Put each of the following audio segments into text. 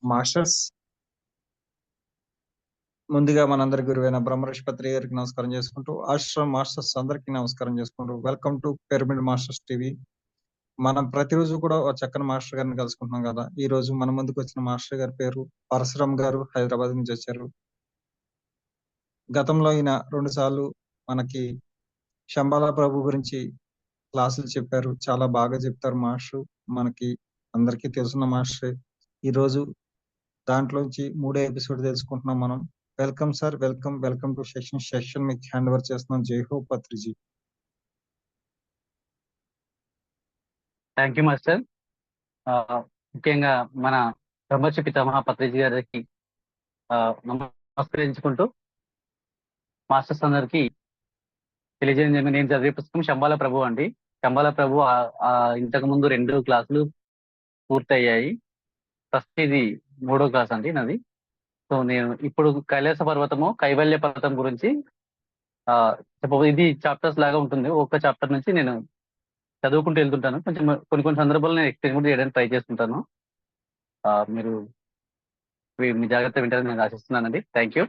Masters ముందుగా మనందరి గురువైన బ్రహ్మర్షిపత్రి గారికి నమస్కారం చేసుకుంటూ, ఆశ్రమ్ మాస్టర్స్ అందరికీ నమస్కారం చేసుకుంటూ, welcome to pyramid masters TV. మనం ప్రతిరోజు కూడా ఒక చక్కని మాస్టర్ గారిని కలుసుకుంటున్నాం కదా. ఈ రోజు మన ముందుకు వచ్చిన మాస్టర్ గారి పేరు పరశురామ్ గారు, హైదరాబాద్ నుంచి వచ్చారు. గతంలో ఈయన 2 సార్లు మనకి శంబాలా ప్రభు గురించి క్లాసులు చెప్పారు. చాలా బాగా చెప్తారు మాస్టర్. మనకి అందరికీ తెలిసిన మాస్టరే. ఈరోజు దాంట్లోంచి 3వ ఎపిసోడ్ తెలుసుకుంటున్నాం మనం. Welcome sir. Welcome to session మీకు హ్యాండ్ ఓవర్ చేస్తున్నాం. జై హో పత్రిజీ. Thank you master. ముఖ్యంగా మన బ్రహ్మర్షి పితామహ పత్రిజీ గారికి నమస్కరించుకుంటూ మాస్టర్స్ అందరికి తెలియజేయండి. నేను చదివే పుస్తకం శంబాల ప్రభు అండి. శంబాల ప్రభు ఇంతకు ముందు 2 క్లాసులు పూర్తయ్యాయి. ఫస్ట్ ఇది 3వ క్లాస్ అండి నాది. సో నేను ఇప్పుడు కైలాస పర్వతము కైవల్య పర్వతం గురించి ఇది చాప్టర్స్ లాగా ఉంటుంది. ఒక్క చాప్టర్ నుంచి నేను చదువుకుంటూ వెళ్తుంటాను. కొంచెం కొన్ని సందర్భాల్లో నేను ఎక్స్ప్లెయిన్ చేయడానికి ట్రై చేస్తుంటాను. మీరు మీ జాగ్రత్త వింటారని నేను ఆశిస్తున్నానండి. Thank you.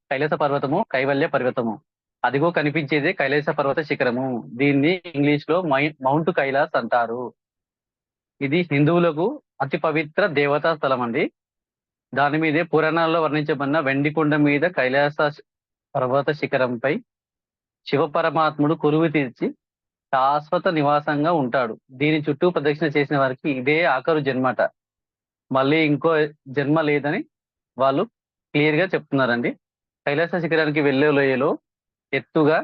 కైలాస పర్వతము కైవల్య పర్వతము, అదిగో కనిపించేదే కైలాస పర్వత శిఖరము. దీన్ని ఇంగ్లీష్ లో మౌంట్ కైలాస్ అంటారు. ఇది హిందువులకు అతి పవిత్ర దేవతా స్థలం అండి. దాని మీదే పురాణాల్లో వర్ణించబడిన వెండి కొండ మీద కైలాస పర్వత శిఖరంపై శివ పరమాత్ముడు కొలువు తీర్చి శాశ్వత నివాసంగా ఉంటాడు. దీని చుట్టూ ప్రదక్షిణ చేసిన వారికి ఇదే ఆఖరు జన్మట, మళ్ళీ ఇంకో జన్మ లేదని వాళ్ళు క్లియర్ గా చెప్తున్నారండి. కైలాస శిఖరానికి వెళ్లే లోయలో ఎత్తుగా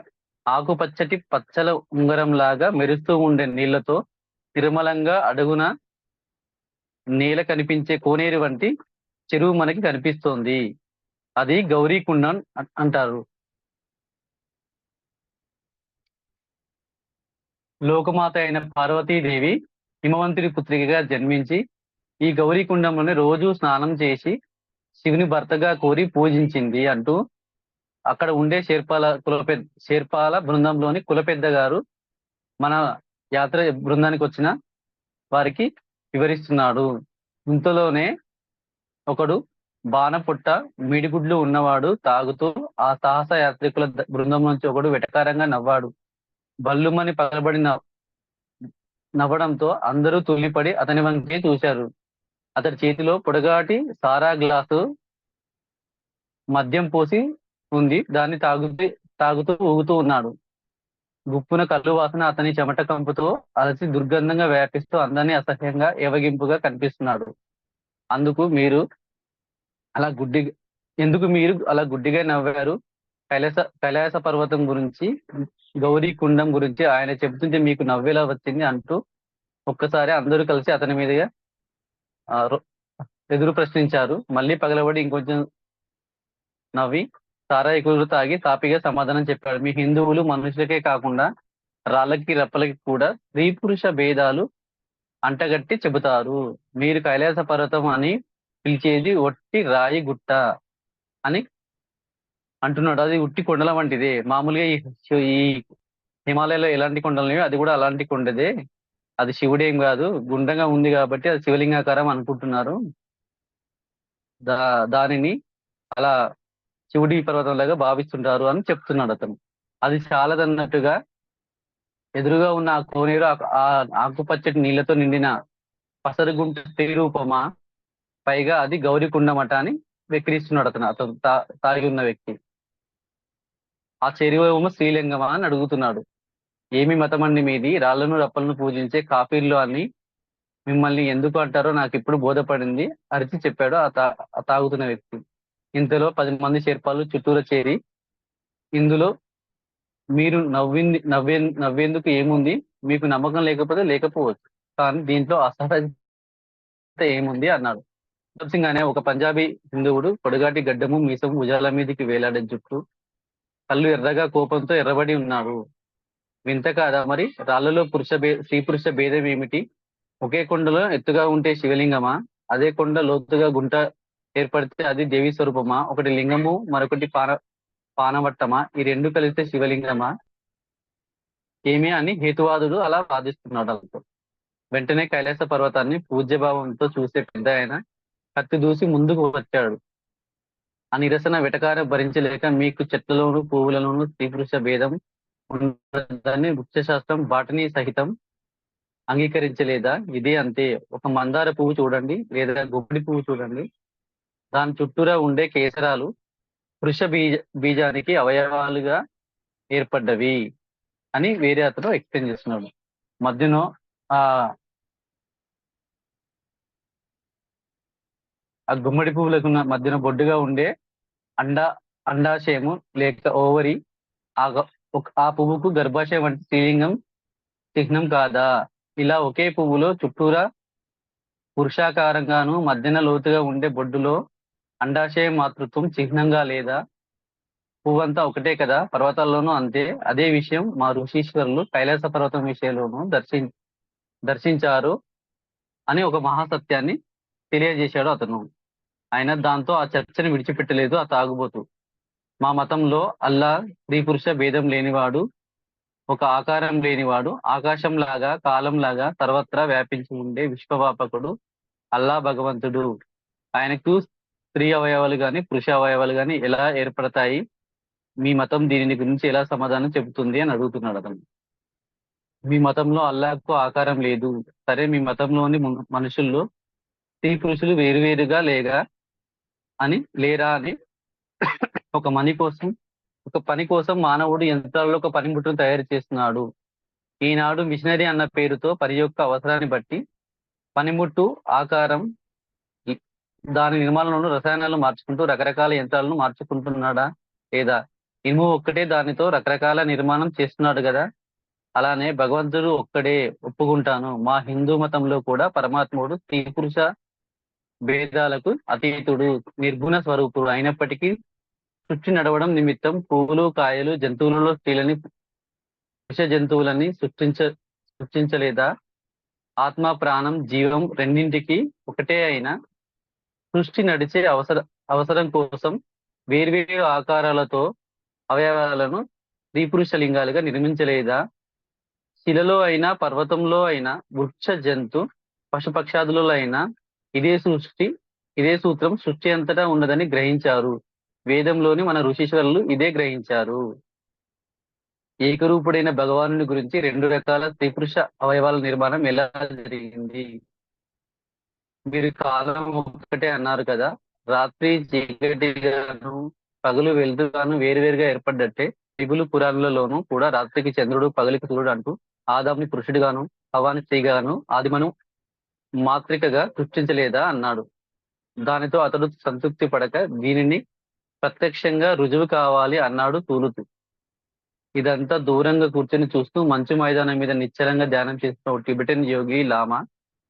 ఆకుపచ్చటి పచ్చల ఉంగరం లాగా మెరుస్తూ ఉండే నీళ్లతో తిరుమలంగా అడుగున నేల కనిపించే కోనేరు వంటి చెరువు మనకి కనిపిస్తోంది. అది గౌరీకుండం అంటారు. లోకమాత అయిన పార్వతీదేవి హిమవంతుడి పుత్రికగా జన్మించి ఈ గౌరీకుండంలోనే రోజు స్నానం చేసి శివుని భర్తగా కోరి పూజించింది అంటూ అక్కడ ఉండే శేర్పాల బృందంలోని కులపెద్ద గారు మన యాత్ర బృందానికి వచ్చిన వారికి వివరిస్తున్నాడు. ఇంతలోనే ఒకడు బాణపుట్ట మిడిగుడ్లు ఉన్నవాడు తాగుతూ ఆ సాహస యాత్రికుల బృందం నుంచి ఒకడు వెటకారంగా నవ్వాడు. బల్లుమని పగలబడి నవ్వడంతో అందరూ తుల్లిపడి అతని వంకే చూశారు. అతడి చేతిలో పొడగాటి సారా గ్లాసు మద్యం పోసి ఉంది. దాన్ని తాగుతూ ఊగుతూ ఉన్నాడు. గుప్పున కళ్ళు వాసన అతని చెమట కంపుతో అలసి దుర్గంధంగా వ్యాపిస్తూ అందరినీ అసహ్యంగా ఏవగింపుగా కనిపిస్తున్నాడు. ఎందుకు మీరు అలా గుడ్డిగా నవ్వారు? కైలాస పర్వతం గురించి, గౌరీ కుండం గురించి ఆయన చెబుతుంటే మీకు నవ్వేలా వచ్చింది అంటూ ఒక్కసారి అందరూ కలిసి అతని మీదుగా ఎదురు ప్రశ్నించారు. మళ్ళీ పగలబడి ఇంకొంచెం నవ్వి సారా ఎక్కువ తాగి తాపిగా సమాధానం చెప్పాడు. మీ హిందువులు మనుషులకే కాకుండా రాళ్ళకి రప్పలకి కూడా స్త్రీ పురుష భేదాలు అంటగట్టి చెబుతారు. మీరు కైలాస పర్వతం అని పిలిచేది ఒట్టి రాయి గుట్ట అని అంటున్నాడు. అది ఉట్టి కొండల వంటిదే. మామూలుగా ఈ హిమాలయాలో ఎలాంటి కొండలు అది కూడా అలాంటి కొండదే. అది శివుడేం కాదు, గుండంగా ఉంది కాబట్టి అది శివలింగాకారం అనుకుంటున్నారు. దానిని అలా శివుడి పర్వతం లాగా భావిస్తుంటారు అని చెప్తున్నాడు అతను. అది చాలదన్నట్టుగా ఎదురుగా ఉన్న ఆ కోనేరు ఆ ఆకుపచ్చటి నీళ్లతో నిండిన పసరుగుంట స్త్రీ రూపమా, పైగా అది గౌరీ కుండమట అని వెక్కిరిస్తున్నాడు అతను తాగి ఉన్న వ్యక్తి. ఆ చెరువేమో శ్రీలింగమా అని అడుగుతున్నాడు. ఏమి మతం అండి మీది? రాళ్లను రప్పలను పూజించే కాపీర్లు అని మిమ్మల్ని ఎందుకు అంటారో నాకు ఇప్పుడు బోధపడింది అరిచి చెప్పాడు ఆ తాగుతున్న వ్యక్తి. ఇంతలో 10 మంది శేర్పాలు చుట్టూరా చేరి, ఇందులో మీరు నవ్వేందుకు ఏముంది? మీకు నమ్మకం లేకపోతే లేకపోవచ్చు, కానీ దీంట్లో అసహజత ఏముంది అన్నాడు. ఉత్తమ్ సింగ్ అనే ఒక పంజాబీ హిందువుడు, పొడగాటి గడ్డము, మీసము, భుజాల మీదకి వేలాడే జుట్టు, కళ్ళు ఎర్రగా కోపంతో ఎర్రబడి ఉన్నాడు. వింత కాదా మరి? రాళ్లలో స్త్రీ పురుష భేదం ఏమిటి? ఒకే కొండలో ఎత్తుగా ఉంటే శివలింగమా? అదే కొండ లోతుగా గుంట ఏర్పడితే అది దేవి స్వరూపమా? ఒకటి లింగము, మరొకటి పానవట్టమా? ఈ 2 కలిస్తే శివలింగమా ఏమి అని హేతువాదుడు అలా వాదిస్తున్నాడు. వెంటనే కైలాస పర్వతాన్ని పూజ్యభావంతో చూసే పెద్ద ఆయన కత్తి దూసి ముందుకు వచ్చాడు. ఆ నిరసన వెటకారం భరించలేక మీకు చెట్లలోను పువ్వులలోను స్త్రీ పురుష భేదం ఉన్నదని వృక్షశాస్త్రం బాటనీ సహితం అంగీకరించలేదా? ఇదే అంతే. ఒక మందార పువ్వు చూడండి, లేదా గుమ్మడి పువ్వు చూడండి, దాని చుట్టూరా ఉండే కేసరాలు పురుష బీజానికి అవయవాలుగా ఏర్పడ్డవి అని వేరే అతను ఎక్స్ప్లెయిన్ చేస్తున్నాడు. మధ్యలో ఆ ఆ గుమ్మడి పువ్వులకు మధ్యన బొడ్డుగా ఉండే అండా అండాశయము లేక ఓవరి ఆ పువ్వుకు గర్భాశయం వంటి స్త్రీలింగం చిహ్నం కాదా? ఇలా ఒకే పువ్వులో చుట్టూరా పురుషాకారంగాను మధ్యన లోతుగా ఉండే బొడ్డులో అండాశయ మాతృత్వం చిహ్నంగా లేదా? పువ్వంతా ఒకటే కదా, పర్వతాల్లోనూ అంతే. అదే విషయం మా ఋషీశ్వరులు కైలాస పర్వతం విషయంలోనూ దర్శించారు అని ఒక మహాసత్యాన్ని తెలియజేశాడు అతను. ఆయన దాంతో ఆ చర్చని విడిచిపెట్టలేదు ఆ తాగుబోతు. మా మతంలో అల్లా స్త్రీ పురుష భేదం లేనివాడు, ఒక ఆకారం లేనివాడు, ఆకాశం లాగా కాలం లాగా సర్వత్రా వ్యాపించి ఉండే విశ్వవ్యాపకుడు అల్లా భగవంతుడు. ఆయనకు స్త్రీ అవయవాలు గాని పురుష అవయవాలు గాని ఎలా ఏర్పడతాయి? మీ మతం దీని గురించి ఎలా సమాధానం చెబుతుంది అని అడుగుతున్నాడు అతను. మీ మతంలో అల్లాహకు ఆకారం లేదు. సరే, మీ మతంలోని మనుషుల్లో స్త్రీ పురుషులు వేరువేరుగా లేరా అని ఒక పని కోసం మానవుడు యంత్రాల్లో ఒక పనిముట్టును తయారు చేస్తున్నాడు. ఈనాడు మిషనరీ అన్న పేరుతో పని యొక్క అవసరాన్ని బట్టి పనిముట్టు ఆకారం, దాని నిర్మాణంలో రసాయనాలు మార్చుకుంటూ రకరకాల యంత్రాలను మార్చుకుంటున్నాడా లేదా? ఇనుము ఒక్కటే దానితో రకరకాల నిర్మాణం చేస్తున్నాడు కదా. అలానే భగవంతుడు ఒక్కడే ఒప్పుకుంటాను. మా హిందూ మతంలో కూడా పరమాత్ముడు స్త్రీ పురుష భేదాలకు అతీతుడు, నిర్గుణ స్వరూపుడు అయినప్పటికీ సృష్టి నడవడం నిమిత్తం పువ్వులు కాయలు జంతువులలో స్త్రీలని పురుష జంతువులని సృష్టించలేదా? ఆత్మ ప్రాణం జీవం రెండింటికి ఒకటే అయినా సృష్టి నడిచే అవసరం కోసం వేర్వేరు ఆకారాలతో అవయవాలను స్త్రీ పురుష లింగాలుగా నిర్మించలేదా? శిలలో అయినా పర్వతంలో అయినా వృక్ష జంతు పశుపక్షాదులలో అయినా ఇదే సూత్రం సృష్టి అంతటా ఉన్నదని గ్రహించారు. వేదంలోని మన ఋషీశ్వరులు ఇదే గ్రహించారు. ఏకరూపుడైన భగవానుని గురించి రెండు రకాల స్త్రీ పురుష అవయవాల నిర్మాణం ఎలా జరిగింది? మీరు కాలం ఒక్కటే అన్నారు కదా. రాత్రి చీకటిగాను పగలు వెలుతురుగాను వేరువేరుగా ఏర్పడ్డట్టే త్రిగులు పురాణాలలోనూ కూడా రాత్రికి చంద్రుడు పగలికి సూర్యుడు అంటూ ఆదాముని పురుషుడిగాను హవ్వాని స్త్రీగాను ఆదిమను మాత్రికగా సృష్టించలేదా అన్నాడు. దానితో అతడు సంతృప్తి పడక దీనిని ప్రత్యక్షంగా రుజువు కావాలి అన్నాడు తూలుతూ. ఇదంతా దూరంగా కూర్చొని చూస్తూ మంచు మైదానం మీద నిశ్చలంగా ధ్యానం చేస్తున్న ఓ టిబెటన్ యోగి లామా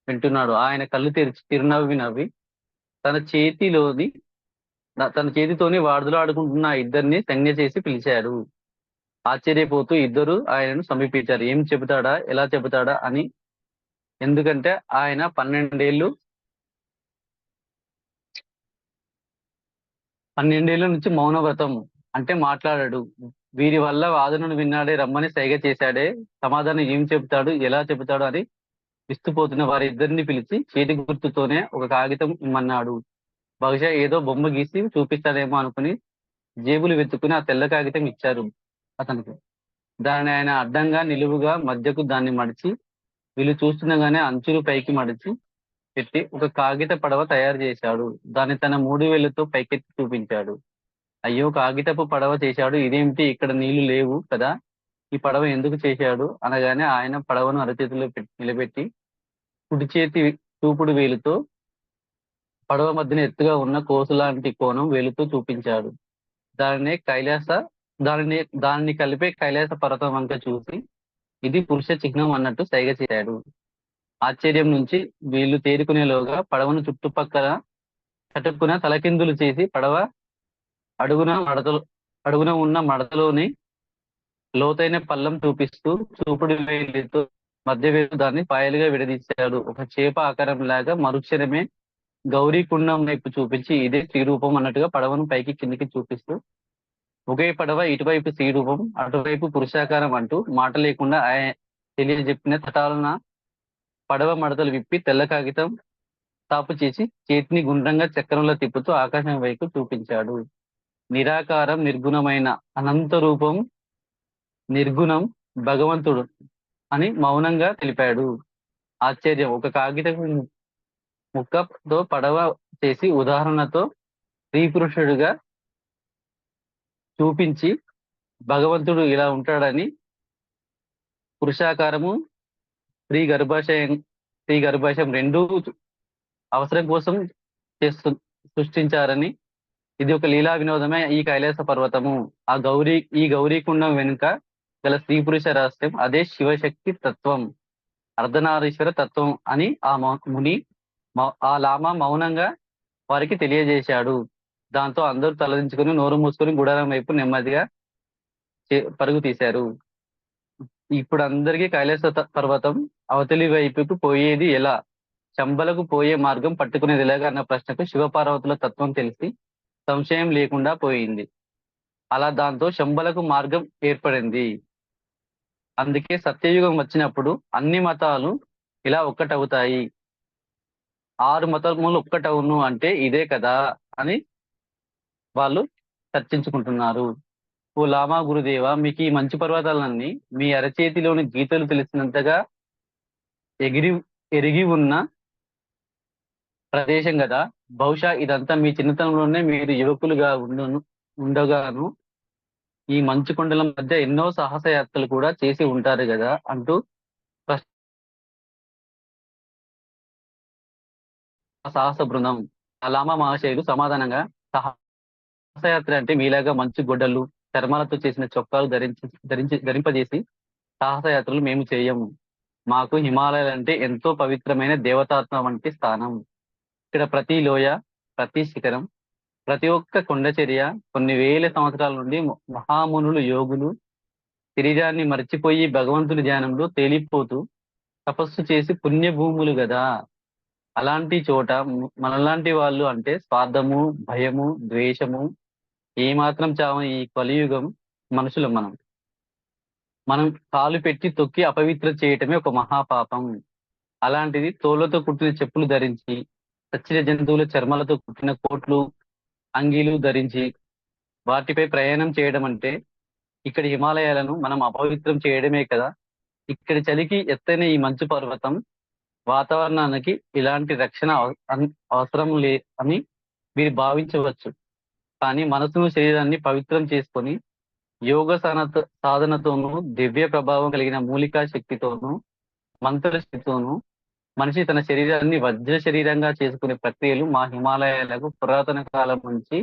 వింటున్నాడు. ఆయన కళ్ళు తెరిచి చిరునవ్వి నవ్వి తన చేతితోని వాడుదలు ఆడుకుంటున్న ఆ ఇద్దరిని సంజ్ఞ చేసి పిలిచాడు. ఆశ్చర్యపోతూ ఇద్దరు ఆయనను సమీపించారు. ఏం చెబుతాడా, ఎలా చెబుతాడా అని. ఎందుకంటే ఆయన 12 ఏళ్ల నుంచి మౌనవ్రతం, అంటే మాట్లాడాడు. వీరి వల్ల వాదనను విన్నాడే, రమ్మని సైగ చేశాడే, సమాధానం ఏం చెబుతాడు, ఎలా చెబుతాడు అని విస్తుపోతున్న వారిద్దరిని పిలిచి చేతి గుర్తుతోనే ఒక కాగితం ఇమ్మన్నాడు. బహుశా ఏదో బొమ్మ గీసి చూపిస్తాడేమో అనుకుని జేబులు వెతుకుని ఆ తెల్ల కాగితం ఇచ్చారు అతనికి. దానిని ఆయన అడ్డంగా నిలువుగా మధ్యకు దాన్ని మడిచి వీళ్ళు చూస్తుండగానే అంచులు పైకి మడిచి పెట్టి ఒక కాగిత పడవ తయారు చేశాడు. దాన్ని తన 3 వేళ్లతో పైకెత్తి చూపించాడు. అయ్యో, కాగితపు పడవ చేశాడు, ఇదేమిటి, ఇక్కడ నీళ్లు లేవు కదా, ఈ పడవ ఎందుకు చేశాడు అనగానే ఆయన పడవను అరచేతిలో నిలబెట్టి కుడి చేతి చూపుడు వేలుతో పడవ మధ్యన ఎత్తుగా ఉన్న కోసు లాంటి కోణం వేలుతో చూపించాడు. దానిని కలిపే కైలాస పర్వతం వంక చూసి ఇది పురుష చిహ్నం అన్నట్టు సైగ చేశాడు. ఆశ్చర్యం నుంచి వీళ్ళు తేరుకునేలోగా పడవను చుట్టుపక్కల చటుక్కున తలకిందులు చేసి పడవ అడుగున ఉన్న మడతలోని లోతైన పల్లం చూపిస్తూ చూపుడు వేలితో మధ్య వేలు దాన్ని పాయలుగా విడదీశాడు. ఒక చేప ఆకారం లాగా మరుక్షణమే గౌరీ కుండం వైపు చూపించి ఇదే శ్రీరూపం అన్నట్టుగా పడవను పైకి కిందికి చూపిస్తూ ఒకే పడవ, ఇటువైపు శ్రీరూపం అటువైపు పురుషాకారం అంటూ మాట లేకుండా ఆయన తెలియజెప్పిన తటాలన పడవ మడతలు విప్పి తెల్ల కాగితం తాపు చేసి చేతిని గుండ్రంగా చక్రంలో తిప్పుతూ ఆకాశం వైపు చూపించాడు. నిరాకారం నిర్గుణమైన అనంత రూపం నిర్గుణం భగవంతుడు అని మౌనంగా తెలిపాడు. ఆశ్చర్యం. ఒక కాగితపు ముక్కతో పడవ చేసి ఉదాహరణతో స్త్రీ పురుషుడిగా చూపించి భగవంతుడు ఇలా ఉంటాడని, పురుషాకారము స్త్రీ గర్భాశయం రెండూ అవసరం కోసం చేస్తు సృష్టించారని, ఇది ఒక లీలా వినోదమే ఈ కైలాస పర్వతము. ఈ గౌరీకుండం వెనుక గల స్త్రీ పురుష రహస్యం అదే శివశక్తి తత్వం, అర్ధనారీశ్వర తత్వం అని ముని ఆ లామా మౌనంగా వారికి తెలియజేశాడు. దాంతో అందరూ తలదించుకుని నోరు మూసుకొని గుడారం వైపు నెమ్మదిగా పరుగు తీశారు. ఇప్పుడు అందరికీ కైలాస పర్వతం అవతలి వైపుకు పోయేది ఎలా, చంబలకు పోయే మార్గం పట్టుకునేది ఎలాగా అన్న ప్రశ్నకు శివపార్వతుల తత్వం తెలిసి సంశయం లేకుండా పోయింది. అలా దాంతో శంబలకు మార్గం ఏర్పడింది. అందుకే సత్యయుగం వచ్చినప్పుడు అన్ని మతాలు ఇలా ఒక్కటవుతాయి. 6 మతములు ఒక్కటవును అంటే ఇదే కదా అని వాళ్ళు చర్చించుకుంటున్నారు. ఓ లామా గురుదేవ, మీకు ఈ మంచు పర్వతాలన్నీ మీ అరచేతిలోని గీతలు తెలిసినంతగా ఎరిగి ఉన్న ప్రదేశం కదా. బహుశా ఇదంతా మీ చిన్నతనంలోనే మీరు యువకులుగా ఉండగాను ఈ మంచు కొండల మధ్య ఎన్నో సాహసయాత్రలు కూడా చేసి ఉంటారు కదా అంటూ సాహస బృందం. లామా మహాశయులు సమాధానంగా, సాహసయాత్ర అంటే మీలాగా మంచు గొడ్డలు చర్మాలతో చేసిన చొక్కాలు ధరింపజేసి సాహసయాత్రలు మేము చేయము. మాకు హిమాలయాలంటే ఎంతో పవిత్రమైన దేవతాత్మ వంటి స్థానం. ఇక్కడ ప్రతి లోయ, ప్రతి శిఖరం, ప్రతి ఒక్క కొండచర్య కొన్ని వేల సంవత్సరాల నుండి మహామునులు యోగులు శరీరాన్ని మర్చిపోయి భగవంతుని ధ్యానంలో తేలిపోతూ తపస్సు చేసి పుణ్యభూములు కదా. అలాంటి చోట మనలాంటి వాళ్ళు అంటే స్వార్థము, భయము, ద్వేషము ఏమాత్రం చావని ఈ కలియుగం మనుషులం. మనం కాలు పెట్టి తొక్కి అపవిత్ర చేయటమే ఒక మహాపాపం. అలాంటిది తోళ్లతో కుట్టిన చెప్పులు ధరించి, చచ్చిన జంతువుల చర్మాలతో కుట్టిన కోట్లు, అంగీలు ధరించి వాటిపై ప్రయాణం చేయడం అంటే ఇక్కడి హిమాలయాలను మనం అపవిత్రం చేయడమే కదా. ఇక్కడి చలికి ఎత్తైన ఈ మంచు పర్వతం వాతావరణానికి ఇలాంటి రక్షణ అవసరం అని మీరు భావించవచ్చు. కానీ మనసును, శరీరాన్ని పవిత్రం చేసుకొని యోగ సాధనతోనూ దివ్య ప్రభావం కలిగిన మూలికా శక్తితోనూ మంత్ర శక్తితోనూ మనిషి తన శరీరాన్ని వజ్ర శరీరంగా చేసుకునే ప్రక్రియలు మా హిమాలయాలకు పురాతన కాలం నుంచి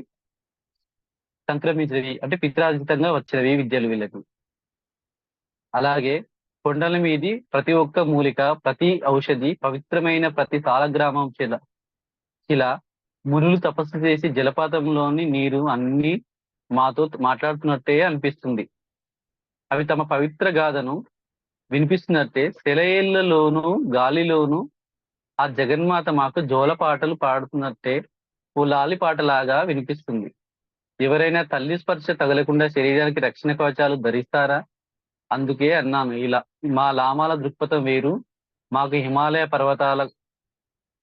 సంక్రమించినవి, అంటే పిత్రార్జితంగా వచ్చినవి విద్యలు వీళ్ళకు. అలాగే కొండల మీది ప్రతి ఒక్క మూలిక, ప్రతి ఔషధి, పవిత్రమైన ప్రతి సాలగ్రామం శిల మునులు తపస్సు చేసి జలపాతంలోని నీరు అన్ని మాతో మాట్లాడుతున్నట్టే అనిపిస్తుంది. అవి తమ పవిత్ర గాథను వినిపిస్తున్నట్టే సెలయేళ్లలోనూ గాలిలోనూ ఆ జగన్మాత మాకు జోలపాటలు పాడుతున్నట్టే ఓ లాలిపాటలాగా వినిపిస్తుంది. ఎవరైనా తల్లి స్పర్శ తగలకుండా శరీరానికి రక్షణ కవచాలు ధరిస్తారా? అందుకే అన్నాను, ఇలా మా లామాల దృక్పథం వేరు. మాకు హిమాలయ పర్వతాల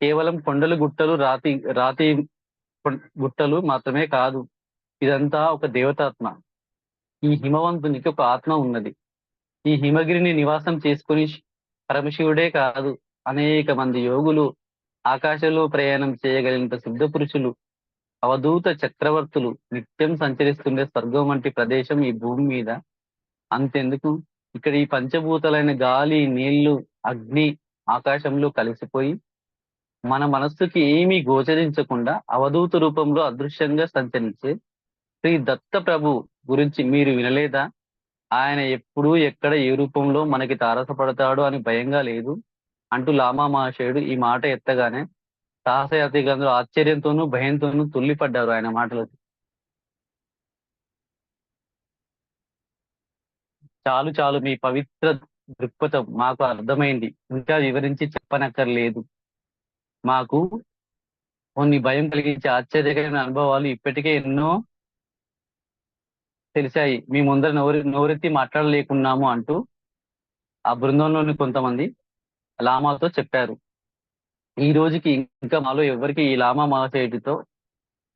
కేవలం కొండలు, గుట్టలు, రాతి గుట్టలు మాత్రమే కాదు. ఇదంతా ఒక దేవతాత్మ. ఈ హిమవంతునికి ఒక ఆత్మ ఉన్నది. ఈ హిమగిరిని నివాసం చేసుకుని పరమశివుడే కాదు, అనేక మంది యోగులు, ఆకాశంలో ప్రయాణం చేయగలిగినంత సిద్ధ పురుషులు, అవధూత చక్రవర్తులు నిత్యం సంచరిస్తుండే స్వర్గం వంటి ప్రదేశం ఈ భూమి మీద. అంతెందుకు, ఇక్కడ ఈ పంచభూతాలైన గాలి, నీళ్లు, అగ్ని ఆకాశంలో కలిసిపోయి మన మనస్సుకి ఏమీ గోచరించకుండా అవధూత రూపంలో అదృశ్యంగా సంచరించే శ్రీ దత్త ప్రభు గురించి మీరు వినలేదా? ఆయన ఎప్పుడు, ఎక్కడ, ఏ రూపంలో మనకి తారసపడతాడు అని భయంగా లేదు అంటూ లామా మహాశయుడు ఈ మాట ఎత్తగానే సాహసయాత్రికులందరూ ఆశ్చర్యంతోనూ భయంతోనూ తుల్లిపడ్డారు ఆయన మాటలకు. చాలు చాలు, మీ పవిత్ర దృక్పథం మాకు అర్థమైంది. ఇంకా వివరించి చెప్పనక్కర్లేదు. మాకు కొన్ని భయం కలిగించే ఆశ్చర్యకరమైన అనుభవాలు ఇప్పటికే ఎన్నో తెలిసాయి. మీ ముందర నోరెత్తి మాట్లాడలేకున్నాము అంటూ ఆ బృందంలోని కొంతమంది లామాతో చెప్పారు. ఈ రోజుకి ఇంకా మాలో ఎవరికి ఈ లామా మహసేటితో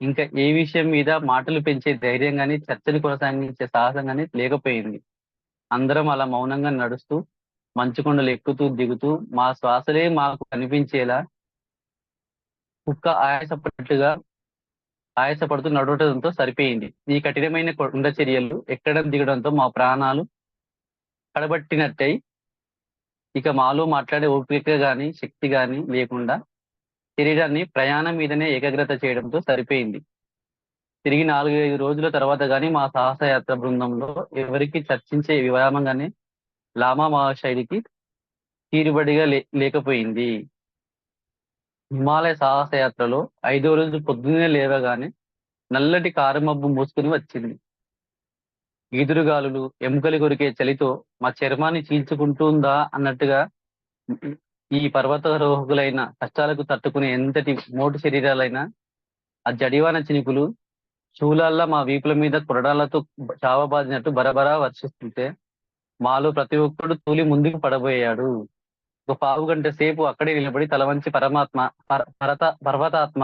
ఇంకా ఏ విషయం మీద మాటలు పెంచే ధైర్యం గాని చర్చను కొనసాగించే సాహసం గాని లేకపోయింది. అందరం అలా మౌనంగా నడుస్తూ మంచు కొండలు ఎక్కుతూ దిగుతూ మా శ్వాసలే మాకు కనిపించేలా కుక్క ఆయాసపడుతూ నడవడంతో సరిపోయింది. ఈ కఠినమైన కొండ చర్యలు ఎక్కడం దిగడంతో మా ప్రాణాలు కడబట్టినట్టయి ఇక మాలో మాట్లాడే ఓపిక గాని శక్తి గాని లేకుండా శరీరాన్ని ప్రయాణం మీదనే ఏకాగ్రత చేయడంతో సరిపోయింది. తిరిగి 4, 5 రోజుల తర్వాత గాని మా సాహసయాత్ర బృందంలో ఎవరికి చర్చించే విరామం గాని లామా మహాశైలికి తీరుబడిగా లేకపోయింది. హిమాలయ సాహసయాత్రలో 5వ రోజు పొద్దున్నే లేవగానే నల్లటి కారుమబ్బు మూసుకుని వచ్చింది. ఈదురుగాలులు ఎముకలు కొరికే చలితో మా చర్మాన్ని చీల్చుకుంటుందా అన్నట్టుగా ఈ పర్వతారోహకులైన కష్టాలకు తట్టుకునే ఎంతటి మోటు శరీరాలైనా ఆ జడివాన చినుకులు శూలాల్లా మా వీపుల మీద కొరడాలతో చావబాదినట్టు బరబరా వర్షిస్తుంటే మాలో ప్రతి ఒక్కడు తూలి ముందుకు పడబోయాడు. ఒక పావు గంట సేపు అక్కడే నిలబడి తల వంచి పర్వతాత్మ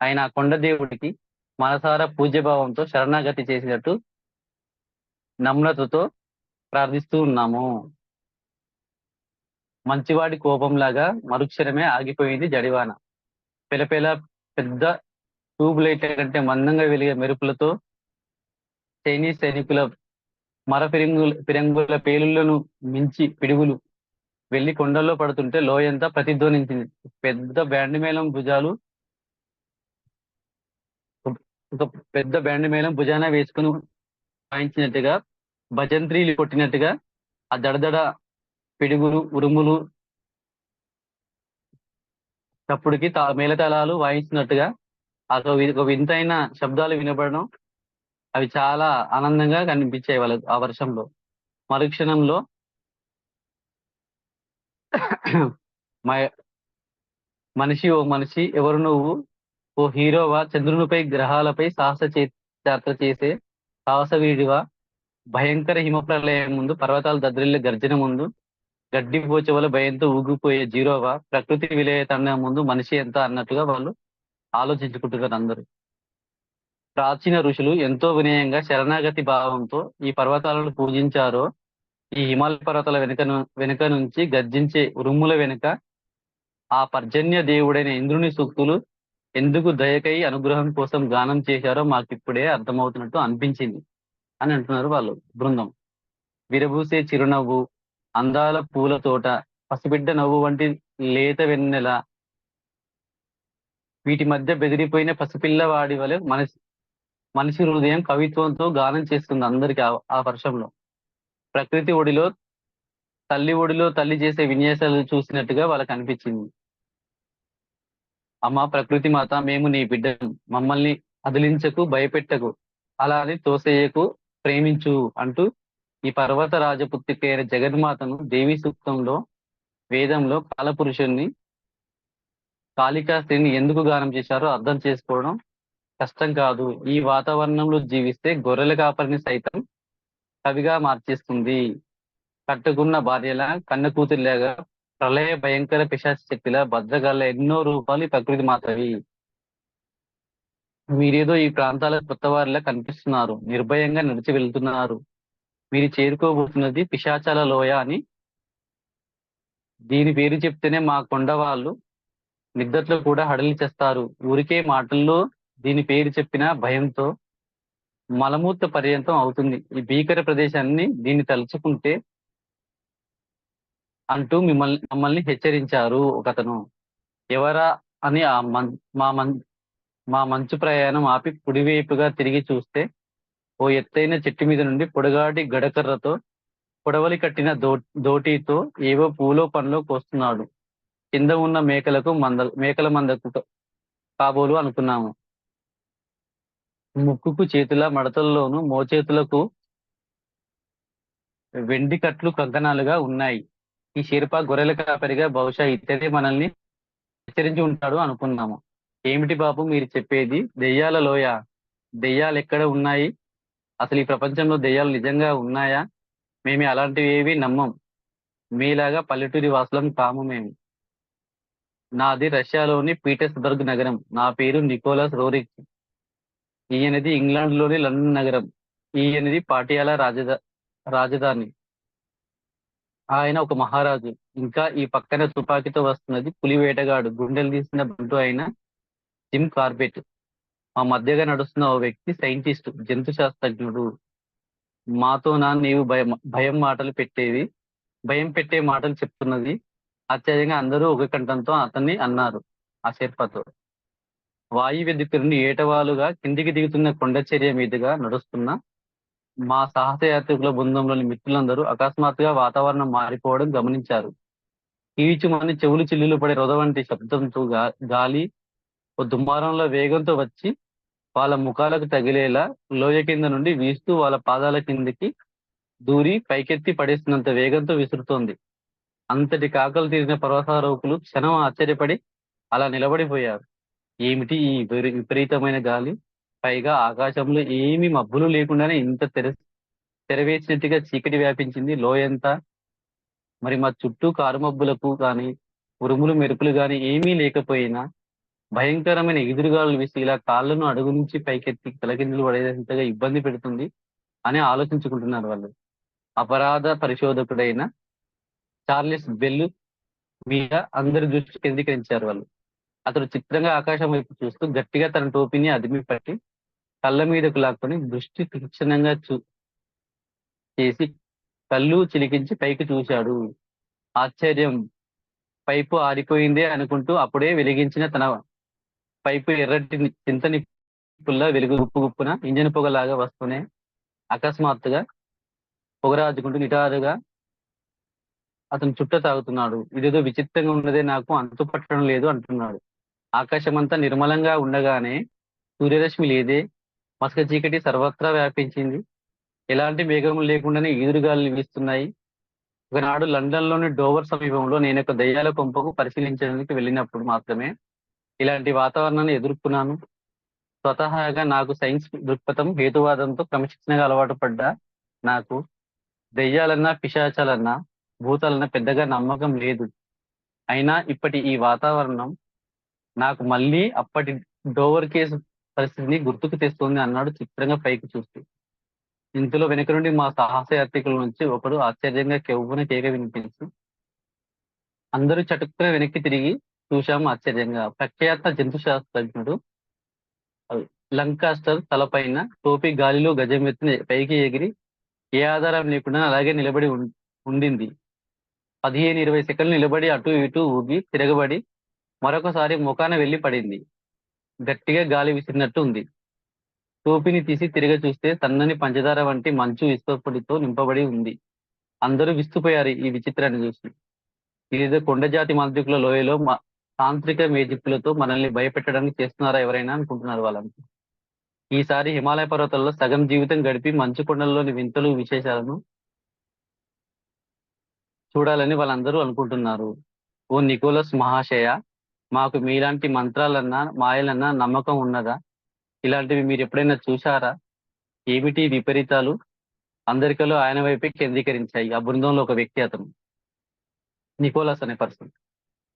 ఆయన ఆ కొండ దేవుడికి మనసారా పూజ్యభావంతో శరణాగతి చేసినట్టు నమ్రతతో ప్రార్థిస్తూ ఉన్నాము. మంచివాడి కోపంలాగా మరుక్షణమే ఆగిపోయింది జడివాన. పెలపెల పెద్ద ట్యూబ్ లైట్ల కంటే మందంగా వెలిగే మెరుపులతో చైనీస్ సైనికుల ఫిరంగుల పేలుళ్లను మించి పిడుగులు వెళ్లి కొండల్లో పడుతుంటే లోయంతా ప్రతిధ్వనించింది. పెద్ద బ్యాండ్ మేళం భుజాలు ఒక పెద్ద బ్యాండ్ మేళం భుజాన వేసుకుని వాయించినట్టుగా భజంత్రీలు కొట్టినట్టుగా ఆ దడదడ పిడుగులు ఉరుములు చప్పుడుకి మేళతాళాలు వాయించినట్టుగా ఒక వింతైన శబ్దాలు వినపడడం అవి చాలా ఆనందంగా కనిపించాయి వాళ్ళకు ఆ వర్షంలో. మరుక్షణంలో మనిషి ఓ మనిషి ఎవరు నువ్వు? ఓ హీరోవా? చంద్రునిపై గ్రహాలపై యాత్ర చేసే సాహసవీడివా? భయంకర హిమప్రలయం ముందు పర్వతాలు దద్రిల్లే గర్జన ముందు గడ్డి పోచవల భయంతో ఊగిపోయే జీరోవా? ప్రకృతి విలయ తండం ముందు మనిషి ఎంత అన్నట్టుగా వాళ్ళు ఆలోచించుకుంటున్నారు అందరూ. ప్రాచీన ఋషులు ఎంతో వినయంగా శరణాగతి భావంతో ఈ పర్వతాలను పూజించారో ఈ హిమాలయ పర్వతాల వెనుక నుంచి గర్జించే ఉరుముల వెనుక ఆ పర్జన్య దేవుడైన ఇంద్రుని సూక్తులు ఎందుకు దయకై అనుగ్రహం కోసం గానం చేశారో మాకిప్పుడే అర్థమవుతున్నట్టు అనిపించింది అని అంటున్నారు వాళ్ళు బృందం. విరబూసే చిరునవ్వు, అందాల పూల తోట, పసిబిడ్డ నవ్వు వంటి లేత వెన్నెల, వీటి మధ్య బెదిరిపోయిన పసిపిల్లవాడి వలె మనిషి హృదయం కవిత్వంతో గానం చేస్తుంది అందరికి ఆ వర్షంలో. ప్రకృతి ఒడిలో తల్లి చేసే విన్యాసాలు చూసినట్టుగా వాళ్ళకి అనిపించింది. అమ్మ ప్రకృతి మాత, మేము నీ బిడ్డను, మమ్మల్ని అదిలించకు, భయపెట్టకు, అలా అని తోసేయకు, ప్రేమించు అంటూ ఈ పర్వత రాజపుత్రికైన జగన్మాతను దేవి సూక్తంలో వేదంలో కాలపురుషుణ్ణి కాళికా స్త్రీని ఎందుకు గానం చేశారో అర్థం చేసుకోవడం కష్టం కాదు. ఈ వాతావరణంలో జీవిస్తే గొర్రెల కాపరిని సైతం కవిగా మార్చేస్తుంది. కట్టుకున్న భార్యలా, కన్న కూతురులాగా, ప్రళయ భయంకర పిశాచ శక్తిలా భద్రగాల ఎన్నో రూపాలు ఈ ప్రకృతి మాతవి. మీరేదో ఈ ప్రాంతాల కొత్త వారిలా కనిపిస్తున్నారు, నిర్భయంగా నడిచి వెళ్తున్నారు. మీరు చేరుకోబోతున్నది పిశాచాల లోయ అని దీని పేరు చెప్తేనే మా కొండ వాళ్ళు నిద్దట్లో కూడా హడలి చేస్తారు. ఊరికే మాటల్లో దీని పేరు చెప్పిన భయంతో మలమూత్ర పర్యంతం అవుతుంది ఈ భీకర ప్రదేశాన్ని దీన్ని తలుచుకుంటే అంటూ మమ్మల్ని హెచ్చరించారు ఒకతను. ఎవరా అని మా మంచు ప్రయాణం ఆపి కుడివైపుగా తిరిగి చూస్తే ఓ ఎత్తైన చెట్టు మీద నుండి పొడగాటి గడకర్రతో పొడవలి కట్టిన దోటీతో ఏవో పూలో పండ్లో కోస్తున్నాడు. కింద ఉన్న మేకల మందకు కాబోలు అనుకున్నాము. ముక్కుకు చేతుల మడతల్లోనూ మోచేతులకు వెండి కట్లు కంకణాలుగా ఉన్నాయి. ఈ షెర్పా గొర్రెల కాపరిగా బహుశా ఇతడే మనల్ని హెచ్చరించి ఉంటాడు అనుకున్నాము. ఏమిటి బాబు మీరు చెప్పేది? దెయ్యాల లోయ? దెయ్యాలు ఎక్కడ ఉన్నాయి? అసలు ఈ ప్రపంచంలో దెయ్యాలు నిజంగా ఉన్నాయా? మేము అలాంటివి ఏవి నమ్మం. మీలాగా పల్లెటూరి వాసులం కాము మేము. నాది రష్యాలోని పీటర్స్బర్గ్ నగరం. నా పేరు నికోలస్ రోరిక్. ఈయనది ఇంగ్లాండ్‌లోని లండన్ నగరం. ఈయనది పాటియాలా రాజధాని. ఆయన ఒక మహారాజు. ఇంకా ఈ పక్కన తుపాకీతో వస్తున్నది పులి వేటగాడు, గుండెలు తీసిన బంటు అయిన జిమ్ కార్బెట్. మా మధ్యగా నడుస్తున్న ఓ వ్యక్తి సైంటిస్ట్, జంతు శాస్త్రజ్ఞుడు. మాతోనా నీవు భయం భయం మాటలు పెట్టేవి భయం పెట్టే మాటలు చెప్తున్నది. ఆశ్చర్యంగా అందరూ ఒక కంఠంతో అతన్ని అన్నారు. ఆ షెర్పాతో. వాయువ్య దిక్కు నుండి ఏటవాలుగా కిందికి దిగుతున్న కొండచర్య మీదుగా నడుస్తున్న మా సాహసయాత్రికుల బృందంలోని మిత్రులందరూ అకస్మాత్తుగా వాతావరణం మారిపోవడం గమనించారు. కీచుమని చెవులు చిల్లులు పడే రొద వంటి శబ్దంతో గాలి ఓ దుమారంలో వేగంతో వచ్చి వాళ్ళ ముఖాలకు తగిలేలా లోయ కింద నుండి వీస్తూ వాళ్ళ పాదాల కిందికి దూరి పైకెత్తి పడేసినంత వేగంతో విసురుతోంది. అంతటి కాకలు తీరిన పర్వతారోహకులు క్షణం ఆశ్చర్యపడి అలా నిలబడిపోయారు. ఏమిటి ఈ విపరీతమైన గాలి? పైగా ఆకాశంలో ఏమీ మబ్బులు లేకుండానే ఇంత తెరవేసినట్టుగా చీకటి వ్యాపించింది లోయంతా. మరి మా చుట్టూ కారుమబ్బులకు గాని, ఉరుములు మెరుపులు గాని ఏమీ లేకపోయినా భయంకరమైన ఎదురుగాలులు వీసి ఇలా కాళ్ళను అడుగు నుంచి పైకెత్తి తలకిందులు పడేంతగా ఇబ్బంది పెడుతుంది అని ఆలోచించుకుంటున్నారు వాళ్ళు. అపరాధ పరిశోధకుడైన చార్లెస్ బెల్ మీద అందరి దృష్టి కేంద్రీకరించారు వాళ్ళు. అతడు చిత్రంగా ఆకాశం వైపు చూస్తూ గట్టిగా తన టోపీని అదిమి పట్టి కళ్ళ మీదకు లాక్కొని దృష్టి తీక్షణంగా చేసి కళ్ళు చిలికించి పైకి చూశాడు. ఆశ్చర్యం! పైపు ఆరిపోయిందే అనుకుంటూ అప్పుడే వెలిగించిన తన పైపు ఎర్రటి చింతని పుల్ల వెలుగు గుప్పు గుప్పున ఇంజన్ పొగలాగా వస్తూనే అకస్మాత్తుగా పొగరాజుకుంటూ నిటారుగా అతను చుట్ట తాగుతున్నాడు. ఇదేదో విచిత్రంగా ఉన్నదే, నాకు అంతు పట్టడం లేదు అంటున్నాడు. ఆకాశమంతా నిర్మలంగా ఉండగానే సూర్యరశ్మి లేదే, మసక చీకటి సర్వత్రా వ్యాపించింది. ఎలాంటి మేఘములు లేకుండానే ఈదురుగాలులు వీస్తున్నాయి. ఒకనాడు లండన్‌లోని డోవర్ సమీపంలో నేనొక దెయ్యాల కొంపకు పరిశీలించడానికి వెళ్ళినప్పుడు మాత్రమే ఇలాంటి వాతావరణాన్ని ఎదుర్కొన్నాను. స్వతహాగా నాకు సైన్స్ దృక్పథం, హేతువాదంతో క్రమశిక్షణగా అలవాటు పడ్డ నాకు దెయ్యాలన్నా, పిశాచాలన్నా, భూతాలన్నా పెద్దగా నమ్మకం లేదు. అయినా ఇప్పటి ఈ వాతావరణం నాకు మళ్ళీ అప్పటి డోవర్ కేసు పరిస్థితిని గుర్తుకు తెస్తుంది అన్నాడు చిత్రంగా పైకి చూస్తూ. ఇంతలో వెనుక నుండి మా సాహసయాత్రికుల నుంచి ఒకడు ఆశ్చర్యంగా కెవ్వున కేక వినిపించి అందరూ చటుక్కున వెనక్కి తిరిగి చూశాము ఆశ్చర్యంగా. ప్రఖ్యాత జంతు శాస్త్రజ్ఞుడు లంకాస్టర్ తలపైన టోపీ గాలిలో గజమెత్తున పైకి ఎగిరి ఏ ఆధారం లేకుండా అలాగే నిలబడి ఉండింది. 15-20 సెకండ్లు నిలబడి అటూ ఇటూ ఊగి తిరగబడి మరొకసారి ముఖాన వెళ్లి పడింది. గట్టిగా గాలి విసిరినట్టు ఉంది. టోపీని తీసి తిరిగి చూస్తే సన్నని పంచదార వంటి మంచు ఇసుకపొడితో నింపబడి ఉంది. అందరూ విస్తుపోయారు ఈ విచిత్రాన్ని చూసి. ఇదేదో కొండజాతి మాంత్రికుల లోయలో తాంత్రిక మేజిక్కులతో మనల్ని భయపెట్టడానికి చేస్తున్నారా ఎవరైనా అనుకుంటున్నారు వాళ్ళంతా. ఈసారి హిమాలయ పర్వతాల్లో సగం జీవితం గడిపి మంచు కొండల్లోని వింతలు విశేషాలను చూడాలని వాళ్ళందరూ అనుకుంటున్నారు. ఓ నికోలస్ మహాశయ, మాకు మీలాంటి మంత్రాలన్నా మాయలన్నా నమ్మకం ఉన్నదా? ఇలాంటివి మీరు ఎప్పుడైనా చూశారా? ఏమిటి ఈ విపరీతాలు? అందరికలో ఆయన వైపే కేంద్రీకరించాయి. ఆ బృందంలో ఒక వ్యక్తి, అతను నికోలస్ అనే పర్సన్.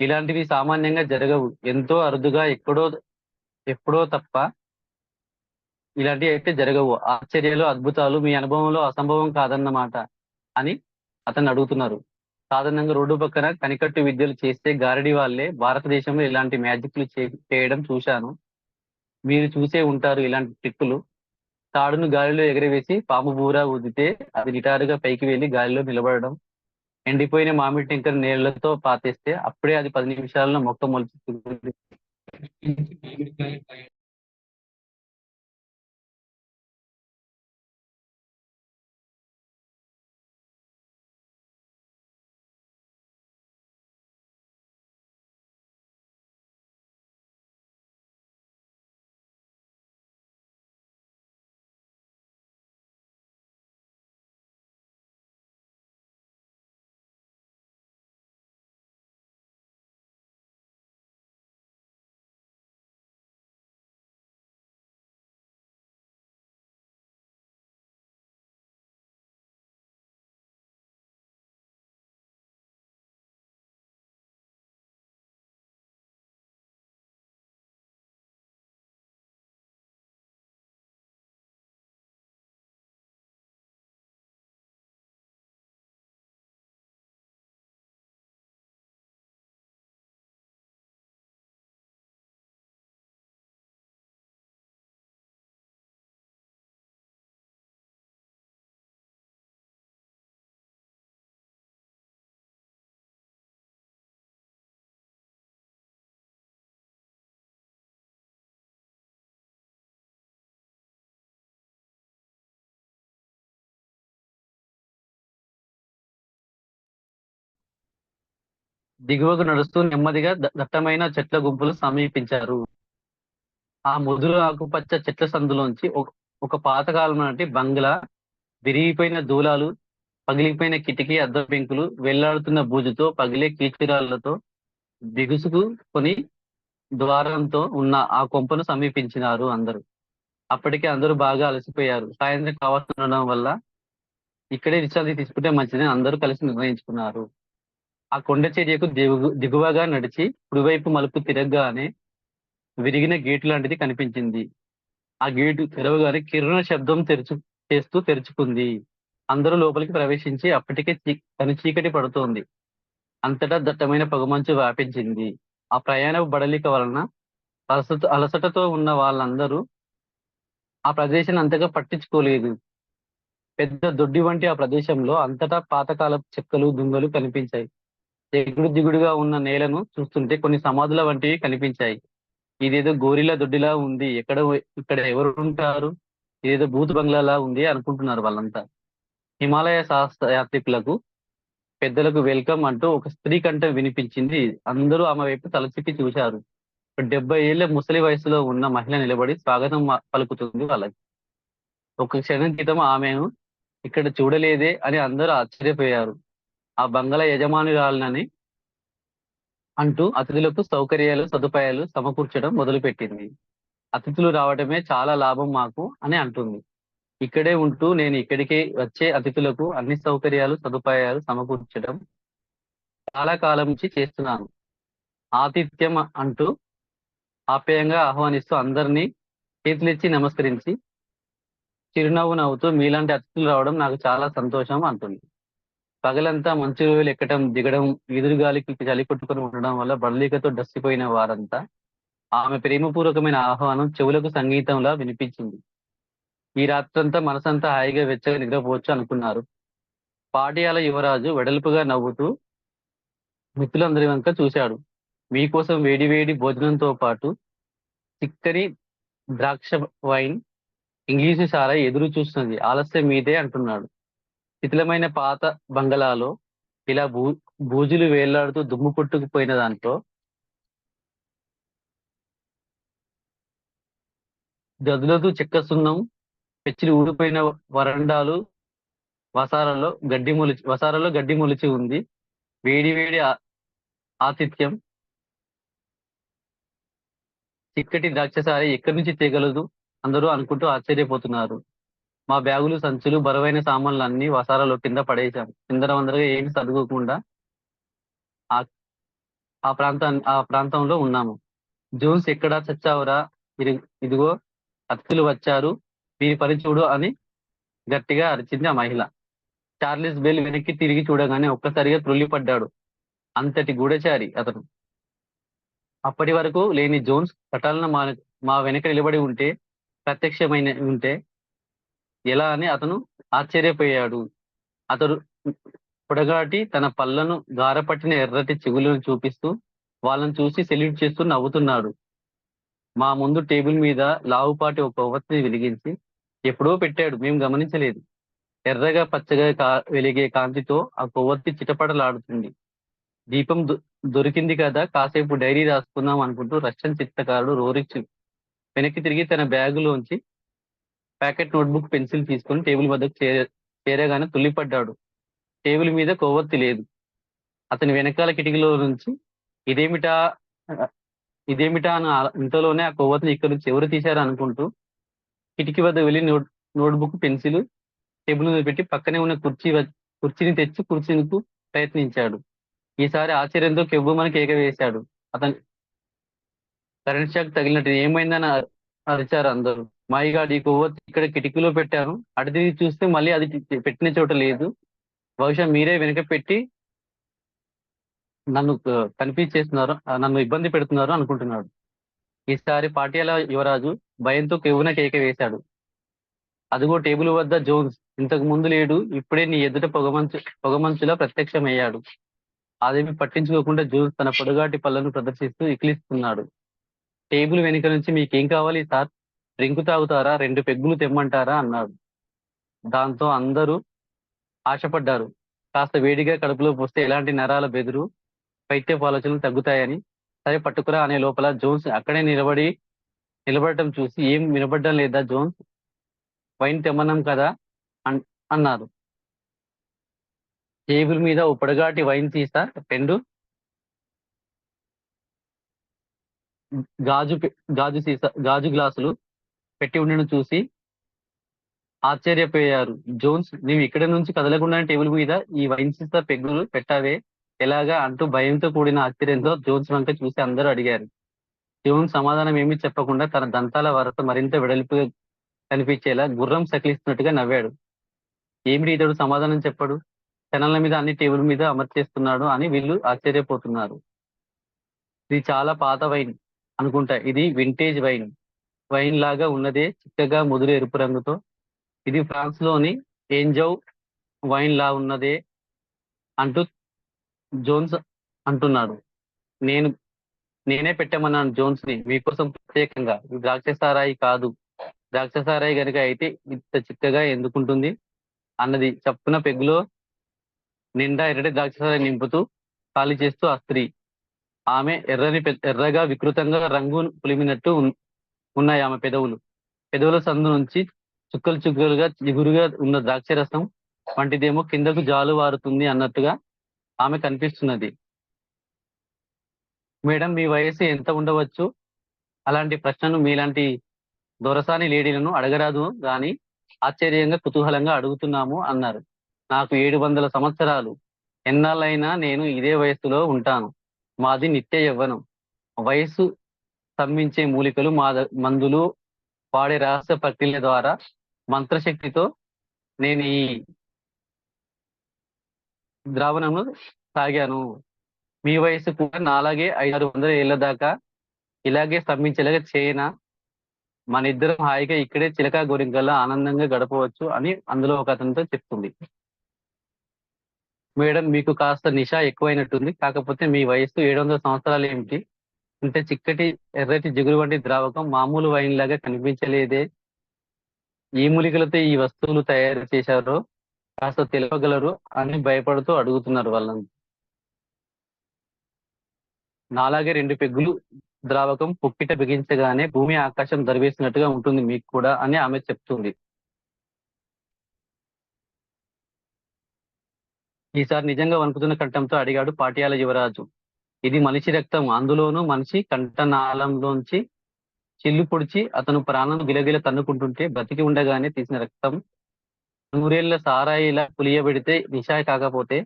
ఇలాంటివి సామాన్యంగా జరగవు. ఎంతో అరుదుగా ఎక్కడో ఎప్పుడో తప్ప ఇలాంటివి అయితే జరగవు. ఆశ్చర్యాలు, అద్భుతాలు మీ అనుభవంలో అసంభవం కాదన్నమాట అని అతన్ని అడుగుతున్నారు. సాధారణంగా రోడ్డు పక్కన కనికట్టు విద్యలు చేస్తే గారడీ వాళ్ళే భారతదేశంలో ఇలాంటి మ్యాజిక్లు చేయడం చూశాను. మీరు చూసే ఉంటారు ఇలాంటి ట్రిక్కులు. తాడును గాలిలో ఎగరవేసి పాము బూర ఊదితే అది నిటారుగా పైకి వెళ్లి గాలిలో నిలబడడం. ఎండిపోయిన మామిడి టెంకర్ నీళ్లతో పాతేస్తే అప్పుడే అది 10 నిమిషాల్లో మొక్క మొలుచుతుంది. దిగువకు నడుస్తూ నెమ్మదిగా దట్టమైన చెట్ల గుంపులు సమీపించారు. ఆ ముదురు ఆకుపచ్చ చెట్ల సందులోంచి ఒక పాతకాలం నాటి బంగ్లా, విరిగిపోయిన దూలాలు, పగిలిపోయిన కిటికీ అద్దం పెంకులు, వెళ్లాడుతున్న బూజుతో పగిలే కీచురాళ్లతో బిగుసుకుని ద్వారంతో ఉన్న ఆ కొంపను సమీపించినారు అందరూ. అప్పటికే అందరూ బాగా అలసిపోయారు. సాయంత్రం కావస్తుండడం వల్ల ఇక్కడే విశ్రాంతి తీసుకుంటే మంచిదని అందరూ కలిసి నిర్ణయించుకున్నారు. ఆ కొండ చర్యకు దిగువగా నడిచి కుడివైపు మలుపు తిరగగానే విరిగిన గేటు లాంటిది కనిపించింది. ఆ గేటు తెరవగానే కిరణ శబ్దం చేస్తూ తెరుచుకుంది. అందరూ లోపలికి ప్రవేశించి అప్పటికే చీకటి పడుతోంది. అంతటా దట్టమైన పొగమంచు వ్యాపించింది. ఆ ప్రయాణ బడలిక వలన అలసటతో ఉన్న వాళ్ళందరూ ఆ ప్రదేశాన్ని అంతగా పట్టించుకోలేదు. పెద్ద దొడ్డి వంటి ఆ ప్రదేశంలో అంతటా పాతకాలపు చెక్కలు, దుంగలు కనిపించాయి. ఎగుడు దిగుడుగా ఉన్న నేలను చూస్తుంటే కొన్ని సమాధుల వంటివి కనిపించాయి. ఇదేదో గోరిలా దొడ్డిలా ఉంది. ఇక్కడ ఎవరు ఉంటారు? ఇదేదో భూత బంగ్లాలా ఉంది అనుకుంటున్నారు వాళ్ళంతా. హిమాలయ శాస్త్ర యాత్రికులకు, పెద్దలకు వెల్కమ్ అంటూ ఒక స్త్రీ కంఠం వినిపించింది. అందరూ ఆమె వైపు తలచిప్పి చూశారు. 70 ఏళ్ల ముసలి వయసులో ఉన్న మహిళ నిలబడి స్వాగతం పలుకుతుంది వాళ్ళకి. ఒక క్షణం క్రితం ఆమెను ఇక్కడ చూడలేదే అని అందరూ ఆశ్చర్యపోయారు. ఆ బంగళా యజమానురాలినని అంటూ అతిథులకు సౌకర్యాలు, సదుపాయాలు సమకూర్చడం మొదలుపెట్టింది. అతిథులు రావడమే చాలా లాభం మాకు అని అంటుంది. ఇక్కడే ఉంటూ నేను ఇక్కడికి వచ్చే అతిథులకు అన్ని సౌకర్యాలు, సదుపాయాలు సమకూర్చడం చాలా కాలం నుంచి చేస్తున్నాను. ఆతిథ్యం అంటూ ఆప్యాయంగా ఆహ్వానిస్తూ అందరినీ చేతులెత్తి నమస్కరించి చిరునవ్వు నవ్వుతూ మీలాంటి అతిథులు రావడం నాకు చాలా సంతోషం అంటుంది. పగలంతా మంచు రోజులు ఎక్కడం, దిగడం, ఎదురుగాలికి చలి కొట్టుకుని ఉండడం వల్ల బడలికతో డస్సిపోయిన వారంతా ఆమె ప్రేమపూర్వకమైన ఆహ్వానం చెవులకు సంగీతంలా వినిపించింది. ఈ రాత్రంతా మనసంతా హాయిగా వెచ్చగా నిద్రపోవచ్చు అనుకున్నారు. పాటియాల యువరాజు వెడల్పుగా నవ్వుతూ మిత్రులందరి వంక చూశాడు. మీకోసం వేడి వేడి భోజనంతో పాటు చిక్కని ద్రాక్ష వైన్, ఇంగ్లీషు సారా ఎదురు చూస్తున్నది. ఆలస్యం మీదే అంటున్నాడు. శిథిలమైన పాత బంగళాలో ఇలా బూజులు వేళ్లాడుతూ దుమ్ము కొట్టుకుపోయిన దాంట్లో గదులతో చెక్క సున్నం, పెచ్చిలు ఊడిపోయిన వరండాలు, వసారాలో గడ్డి మొలిచి ఉంది. వేడి వేడి ఆతిథ్యం, చిక్కటి ద్రాక్షసారి ఎక్కడి నుంచి తేగలదు అందరూ అనుకుంటూ ఆశ్చర్యపోతున్నారు. మా బ్యాగులు, సంచులు, బరువైన సామాన్లు అన్ని వసారాలో కింద పడేశాం. చిందరవందరగా ఏమి చదువుకోకుండా ఆ ఆ ప్రాంతంలో ఉన్నాము. జోన్స్ ఎక్కడా చచ్చావురా? ఇదిగో అతిథులు వచ్చారు, వీరి పని చూడు అని గట్టిగా అరిచింది ఆ మహిళ. చార్లెస్ బెల్ వెనక్కి తిరిగి చూడగానే ఒక్కసారిగా త్రుల్లిపడ్డాడు. అంతటి గూఢచారి అతను. అప్పటి వరకు లేని జోన్స్ పటాలన మా వెనక నిలబడి ఉంటే, ప్రత్యక్షమైన ఉంటే ఎలా అని అతను ఆశ్చర్యపోయాడు. అతడు పొడగాటి తన పళ్ళను గారపట్టిన ఎర్రటి చెవులను చూపిస్తూ వాళ్ళని చూసి సెల్యూట్ చేస్తూ నవ్వుతున్నాడు. మా ముందు టేబుల్ మీద లావుపాటి ఒక కొవ్వొత్తిని వెలిగించి ఎప్పుడో పెట్టాడు, మేము గమనించలేదు. ఎర్రగా పచ్చగా వెలిగే కాంతితో ఆ కొవ్వొత్తి చిటపటలాడుతుంది. దీపం దొరికింది కదా, కాసేపు డైరీ రాసుకుందాం అనుకుంటూ రష్యన్ చిత్రకారుడు రోరిచ్ వెనక్కి తిరిగి తన బ్యాగులోంచి ప్యాకెట్ నోట్బుక్, పెన్సిల్ తీసుకుని టేబుల్ వద్దకు చేరగానే తుల్లిపడ్డాడు. టేబుల్ మీద కొవ్వొత్తి లేదు. అతని వెనకాల కిటికీలో నుంచి ఇదేమిటా ఇదేమిటా అని ఇంతలోనే ఆ కొవ్వొత్తిని ఇక్కడి నుంచి ఎవరు తీశారు అనుకుంటూ కిటికీ వద్ద వెళ్ళి నోట్బుక్, పెన్సిల్ టేబుల్ మీద పెట్టి పక్కనే ఉన్న కుర్చీని తెచ్చి కూర్చునేందుకు ప్రయత్నించాడు. ఈసారి ఆశ్చర్యంతో కెవ్వుమని కేక వేశాడు. అతను కరెంట్ షాక్ తగిలినట్టు ఏమైందని అరిచారు అందరూ. మాయిగాడు, ఈ కొవ్వొత్తి ఇక్కడ కిటికీలో పెట్టాను. అటు తిరిగి చూస్తే మళ్ళీ అది పెట్టిన చోట లేదు. బహుశా మీరే వెనక పెట్టి నన్ను కనిపించేస్తున్నారు, నన్ను ఇబ్బంది పెడుతున్నారు అనుకుంటున్నాడు. ఈసారి పాటియాల యువరాజు భయంతో కెవ్వున కేక వేశాడు. అదిగో టేబుల్ వద్ద జోన్స్, ఇంతకు ముందు లేడు, ఇప్పుడే నీ ఎదుట పొగమంచులా ప్రత్యక్షమయ్యాడు. అదేమి పట్టించుకోకుండా జోన్స్ తన పొడగాటి పళ్ళను ప్రదర్శిస్తూ ఇక్లిస్తున్నాడు. టేబుల్ వెనుక నుంచి మీకేం కావాలి సార్? డ్రింకు తాగుతారా? 2 పెగ్గులు తెమ్మంటారా అన్నాడు. దాంతో అందరూ ఆశపడ్డారు. కాస్త వేడిగా కడుపులో పోస్తే ఎలాంటి నరాల బెదురు పైత్యపు ఆలోచనలు తగ్గుతాయని. సరే పట్టుకురా అనే లోపల జోన్స్ అక్కడే నిలబడటం చూసి, ఏం వినబడ్డం లేదా జోన్స్, వైన్ తెమ్మన్నాం కదా అన్నారు. టేబుల్ మీద ఓ పొడగాటి వైన్ సీసా, 2 గాజు గ్లాసులు పెట్టి ఉండడం చూసి ఆశ్చర్యపోయారు. జోన్స్, నీవు ఇక్కడ నుంచి కదలకుండానే టేబుల్ మీద ఈ వైన్ సీసా పెగ్గులు పెట్టావే, ఎలాగా అంటూ భయంతో కూడిన ఆశ్చర్యంతో జోన్స్ వంక చూసి అందరూ అడిగారు. జోన్స్ సమాధానం ఏమీ చెప్పకుండా తన దంతాల వరస మరింత వెడల్పుగా కనిపించేలా గుర్రం సకిలిస్తున్నట్టుగా నవ్వాడు. ఏమిటి ఇతడు సమాధానం చెప్పడు, క్షణాల మీద అన్ని టేబుల్ మీద అమర్చేస్తున్నాడు అని వీళ్ళు ఆశ్చర్యపోతున్నారు. ఇది చాలా పాత వైన్ అనుకుంటా, ఇది వింటేజ్ వైన్ లాగా ఉన్నదే, చిక్కగా ముదురు ఎరుపు రంగుతో. ఇది ఫ్రాన్స్ లోని ఏంజౌ వైన్ లా ఉన్నదే అంటూ జోన్స్ అంటున్నాడు. నేనే పెట్టమన్నాను జోన్స్ ని, మీకోసం ప్రత్యేకంగా. ఇది ద్రాక్షసారాయి కాదు. ద్రాక్షసారాయి గనుక అయితే ఇంత చిక్కగా ఎందుకుంటుంది అన్నది చప్పున పెగ్గులో నిండా ఎర్రటి ద్రాక్షసారాయి నింపుతూ ఖాళీ చేస్తూ ఆ స్త్రీ. ఆమె ఎర్రగా వికృతంగా రంగు పులిమినట్టు ఉన్నాయి ఆమె పెదవుల సందు నుంచి చుక్కలు చుక్కలుగా జిగురుగా ఉన్న ద్రాక్షరసం వంటిదేమో కిందకు జాలువారుతుంది అన్నట్టుగా ఆమె కనిపిస్తున్నది. మేడం, మీ వయసు ఎంత ఉండవచ్చు? అలాంటి ప్రశ్నను మీలాంటి దొరసాని లేడీలను అడగరాదు గాని ఆశ్చర్యంగా కుతూహలంగా అడుగుతున్నాము అన్నారు. నాకు 700 సంవత్సరాలు. ఎన్నాళ్ళైనా నేను ఇదే వయస్సులో ఉంటాను. మాది నిత్య యవ్వనం. వయస్సు స్తంభించే మూలికలు, మందులు వాడే రహస్య ప్రక్రియ ద్వారా మంత్రశక్తితో నేను ఈ ద్రావణము తాగాను. మీ వయసు కూడా నాలాగే 500-600 ఏళ్ల దాకా ఇలాగే స్తంభించేలాగా చేయనా? మన ఇద్దరం హాయిగా ఇక్కడే చిలక గోరింకల్లా ఆనందంగా గడపవచ్చు అని అందులో ఒక అతనితో చెప్తుంది. మేడం, మీకు కాస్త నిషా ఎక్కువైనట్టుంది. కాకపోతే మీ వయస్సు 700 సంవత్సరాలు ఏమిటి? ఇంత చిక్కటి ఎర్రటి జిగురు వంటి ద్రావకం మామూలు వైన్ లాగా కనిపించలేదే. ఏ మూలికలతో ఈ వస్తువులు తయారు చేశారో కాస్త తెలపగలరు అని భయపడుతూ అడుగుతున్నారు వాళ్ళని. నాలాగే 2 పెగ్గులు ద్రావకం పుక్కిట బిగించగానే భూమి ఆకాశం దరివేసినట్టుగా ఉంటుంది మీకు కూడా అని ఆమె చెప్తుంది. ఈసారి నిజంగా వణుకుతున్న కంఠంతో అడిగాడు పాటియాల యువరాజు. ఇది మనిషి రక్తం, అందులోనూ మనిషి కంఠనాళంలోంచి చిల్లు పొడిచి అతను ప్రాణం గిలగిల తన్నుకుంటుంటే బ్రతికి ఉండగానే తీసిన రక్తం 100 ఏళ్ల సారాయిలా పులియబెడితే నిషా కాకపోతే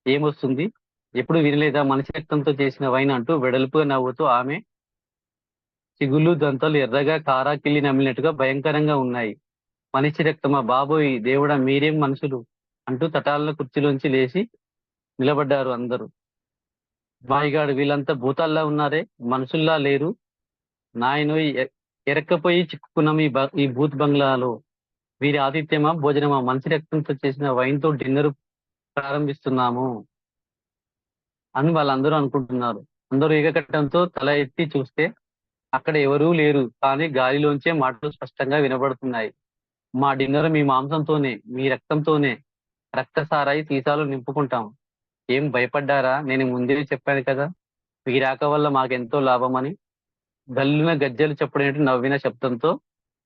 ఏమొస్తుంది? ఎప్పుడు వినలేదా మనిషి రక్తంతో చేసిన వైన్ అంటూ వెడల్పుగా నవ్వుతూ ఆమె చిగుళ్ళు దంతాలు ఎర్రగా కారా కిల్లి నమిలినట్టుగా భయంకరంగా ఉన్నాయి. మనిషి రక్తమా బాబోయ్, దేవుడా, మీరేం మనుషులు అంటూ తటాలను కుర్చీలోంచి లేచి నిలబడ్డారు అందరూ. మాయిగాడు, వీళ్ళంతా భూతాల్లా ఉన్నారే, మనుషుల్లా లేరు. నాయన ఎరక్కపోయి చిక్కుకున్నాం ఈ భూత్ బంగ్లాలో. వీరి ఆతిథ్యమా భోజనమా? మనిషి రక్తంతో చేసిన వైన్ తో డిన్నర్ ప్రారంభిస్తున్నాము అని వాళ్ళందరూ అనుకుంటున్నారు. అందరూ ఏకకట్టంతో తల ఎత్తి చూస్తే అక్కడ ఎవరూ లేరు. కానీ గాలిలోంచే మాటలు స్పష్టంగా వినబడుతున్నాయి. మా డిన్నర్ మీ మాంసంతోనే, మీ రక్తంతోనే. రక్తసారాయి సీసాలు నింపుకుంటాం. ఏం భయపడ్డారా? నేను ముందే చెప్పాను కదా, మీ రాక వల్ల మాకెంతో లాభమని. గల్లున గజ్జలు చప్పుడైనట్టు నవ్విన శబ్దంతో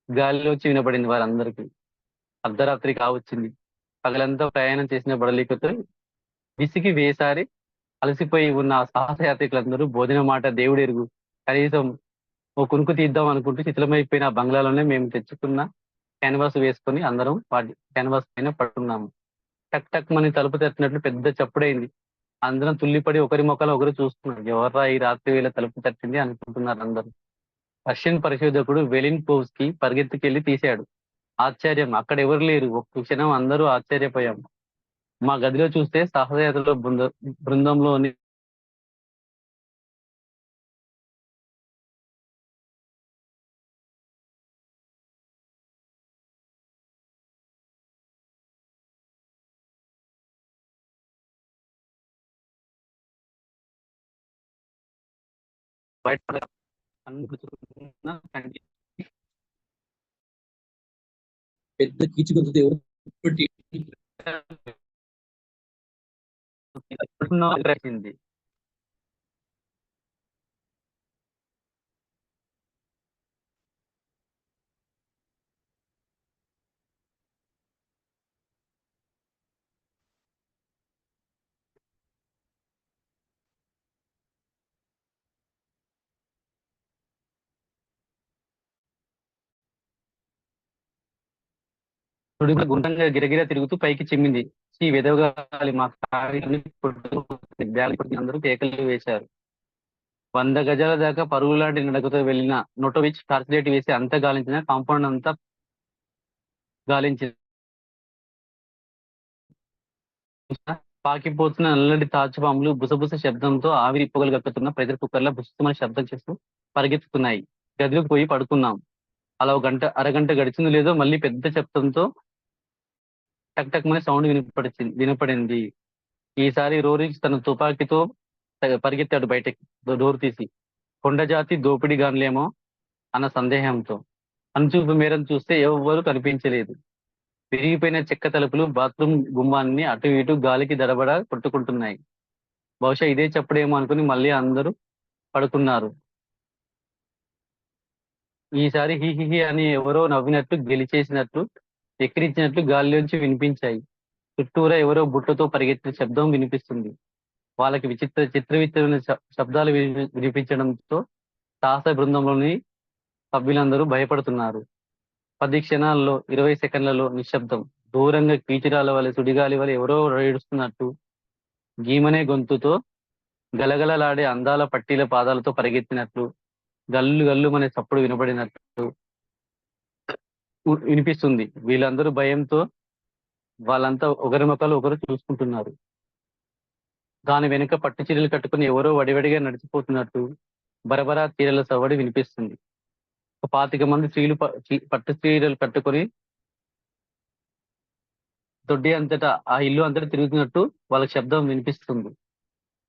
గాలిలోంచి వినబడింది వారందరికీ. అర్ధరాత్రి కావచ్చింది. పగలంతా ప్రయాణం చేసిన బడలికతో విసిగి వేసారి అలసిపోయి ఉన్న ఆ సాహసయాత్రికులందరూ భోజన మాట దేవుడెరుగు, కనీసం ఓ కునుకు తీద్దాం అనుకుంటూ శిథిలమైపోయిన ఆ బంగ్లాలోనే మేము తెచ్చుకున్న క్యాన్వాస్ వేసుకొని అందరం వాటి క్యాన్వాస్ పైన పడుకున్నాము. టక్ టక్ మని తలుపు తట్టినట్లు పెద్ద చప్పుడైంది. అందరం తుల్లిపడి ఒకరి ముఖాలు ఒకరు చూస్తున్నారు. ఎవర్రా ఈ రాత్రి వేళ తలుపు తట్టింది అనుకుంటున్నారు అందరూ. రష్యన్ పరిశోధకుడు వెలిన్కోవ్స్కీ పరిగెత్తుకెళ్లి తీశాడు. ఆశ్చర్యం, అక్కడ ఎవరు లేరు. ఒక్క క్షణం అందరూ ఆశ్చర్యపోయాం. మా గదిలో చూస్తే సాహసయాత్రలో బృందంలోని బయట పెద్ద కీచుకొంత రాసింది. సుడిగా గుండ్రంగా గిరగిర తిరుగుతూ పైకి చిమ్మింది. ఈ వెదవగాలి మా కాగితాన్ని కొట్టుకుపోతుంది. బ్యాగ్ కొట్టి అందరూ కేకలు వేశారు. 100 గజాల దాకా పరుగులాంటి నడకతో వెళ్లిన నోటోవిచ్ టార్చ్ లైట్ వేసి అంతా గాలించిన కాంపౌండ్ అంతా గాలించిన పాకిపోతున్న నల్లటి తాచుపాములు బుసబుస శబ్దంతో ఆవిరి పొగలు కక్కుతున్న ప్రెషర్ కుక్కర్ల బుస్సుమని శబ్దం చేస్తూ పరిగెత్తుతున్నాయి. గదిలోకి పోయి పడుకున్నాం. అలా ఒక అరగంట గడిచిందో లేదో మళ్ళీ పెద్ద శబ్దంతో టక్ టక్ మని సౌండ్ వినపడింది. ఈసారి రోరిక్స్ తన తుపాకీతో పరిగెత్తాడు బయటకి, డోర్ తీసి. కొండ జాతి దోపిడీ గాన్లేమో అన్న సందేహంతో. అనుచూపు మేరం చూస్తే ఎవ్వరూ కనిపించలేదు. విరిగిపోయిన చెక్క తలుపులు బాత్రూమ్ గుమ్మాన్ని అటు ఇటు గాలికి దడబడ కొట్టుకుంటున్నాయి. బహుశా ఇదే చెప్పడేమో అనుకుని మళ్ళీ అందరూ పడుకున్నారు. ఈసారి హి హి హి అని ఎవరో నవ్వినట్టు, గెలిచేసినట్టు, ఎక్కిరించినట్లు గాలిలోంచి వినిపించాయి. చుట్టూరా ఎవరో బుట్టతో పరిగెత్తిన శబ్దం వినిపిస్తుంది. వాళ్ళకి చిత్రవిచిత్రమైన శబ్దాలు వినిపించడంతో సాహస బృందంలోని సభ్యులందరూ భయపడుతున్నారు. 10 క్షణాల్లో, 20 సెకండ్లలో నిశ్శబ్దం. దూరంగా కీచురాల వలె, సుడిగాలి వలె ఎవరో ఏడుస్తున్నట్టు, గీమనే గొంతుతో గలగలలాడే అందాల పట్టీల పాదాలతో పరిగెత్తినట్లు, గల్లు గల్లు అనే చప్పుడు వినపడినట్టు వినిపిస్తుంది. వీళ్ళందరూ భయంతో వాళ్ళంతా ఒకరి ముఖాలు ఒకరు చూసుకుంటున్నారు. దాని వెనుక పట్టు చీరలు కట్టుకుని ఎవరో వడివడిగా నడిచిపోతున్నట్టు బరబరా చీరల సవడి వినిపిస్తుంది. 25 మంది స్త్రీలు పట్టు చీరలు కట్టుకుని దొడ్డి అంతటా, ఆ ఇల్లు అంతటా తిరుగుతున్నట్టు వాళ్ళకి శబ్దం వినిపిస్తుంది.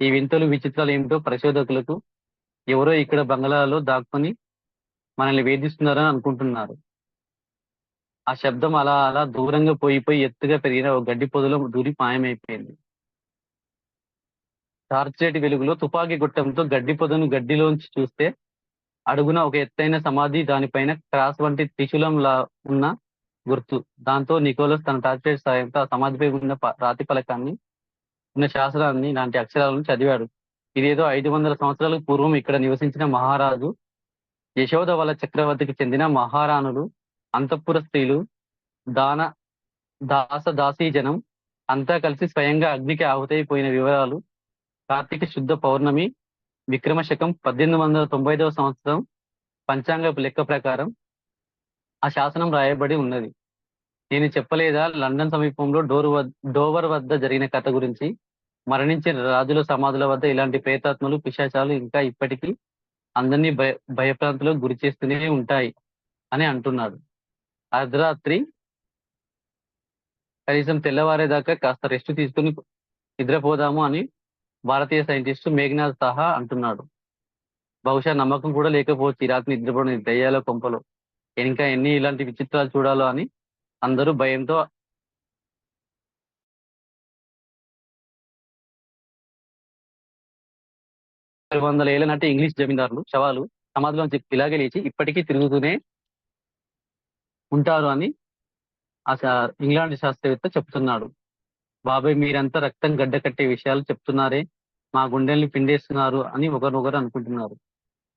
ఈ వింతలు విచిత్రాలు ఏమిటో పరిశోధకులకు ఎవరో ఇక్కడ బంగ్లాలో దాక్కుని మనల్ని వేధిస్తున్నారని అనుకుంటున్నారు. ఆ శబ్దం అలా అలా దూరంగా పోయి ఎత్తుగా పెరిగిన ఒక గడ్డి పొదలో దూరి మాయమైపోయింది. టార్చ్ లైట్ వెలుగులో తుపాకీ గుట్టంతో గడ్డి పొదను గడ్డిలోంచి చూస్తే అడుగున ఒక ఎత్తైన సమాధి, దానిపైన క్రాస్ వంటి త్రిశూలంలా ఉన్న గుర్తు. దాంతో నికోలస్ తన టార్చ్ లైట్ సాయంతో ఆ సమాధిపై ఉన్న రాతి ఫలకాన్ని, ఉన్న శాస్త్రాన్ని లాంటి అక్షరాలను చదివాడు. ఇదేదో 500 సంవత్సరాల పూర్వం ఇక్కడ నివసించిన మహారాజు యశోద వాళ్ళ చక్రవర్తికి చెందిన మహారాణులు, అంతఃపుర స్త్రీలు, దాసదాసీజనం అంతా కలిసి స్వయంగా అగ్నికి ఆహుతైపోయిన వివరాలు. కార్తీక శుద్ధ పౌర్ణమి, విక్రమశకం 1895 సంవత్సరం పంచాంగపు లెక్క ప్రకారం ఆ శాసనం రాయబడి ఉన్నది. నేను చెప్పలేదా లండన్ సమీపంలో డోవర్ వద్ద జరిగిన కథ గురించి? మరణించిన రాజుల సమాధుల వద్ద ఇలాంటి ప్రేతాత్మలు, పిశాచాలు ఇంకా ఇప్పటికీ అందరినీ భయప్రాంతులకు గురి చేస్తూనే ఉంటాయి అని అంటున్నాడు. అర్ధరాత్రి కనీసం తెల్లవారేదాకా కాస్త రెస్ట్ తీసుకుని నిద్రపోదాము అని భారతీయ సైంటిస్టు మేఘనాథ్ సాహా అంటున్నాడు. బహుశా నమ్మకం కూడా లేకపోవచ్చు ఈ రాత్రి నిద్రపోవడం దయ్యాల కొంపలో. ఇంకా ఎన్ని ఇలాంటి విచిత్రాలు చూడాలో అని అందరూ భయంతో 100 ఏళ్ల నాటి ఇంగ్లీష్ జమీందారులు శవాలు సమాధిలోంచి ఇలాగే లేచి ఇప్పటికీ తిరుగుతూనే ఉంటారు అని ఇంగ్లాండ్ శాస్త్రవేత్త చెప్తున్నాడు. బాబాయ్, మీరంతా రక్తం గడ్డ కట్టే విషయాలు చెప్తున్నారే, మా గుండెల్ని పిండేస్తున్నారు అని ఒకరినొకరు అనుకుంటున్నారు.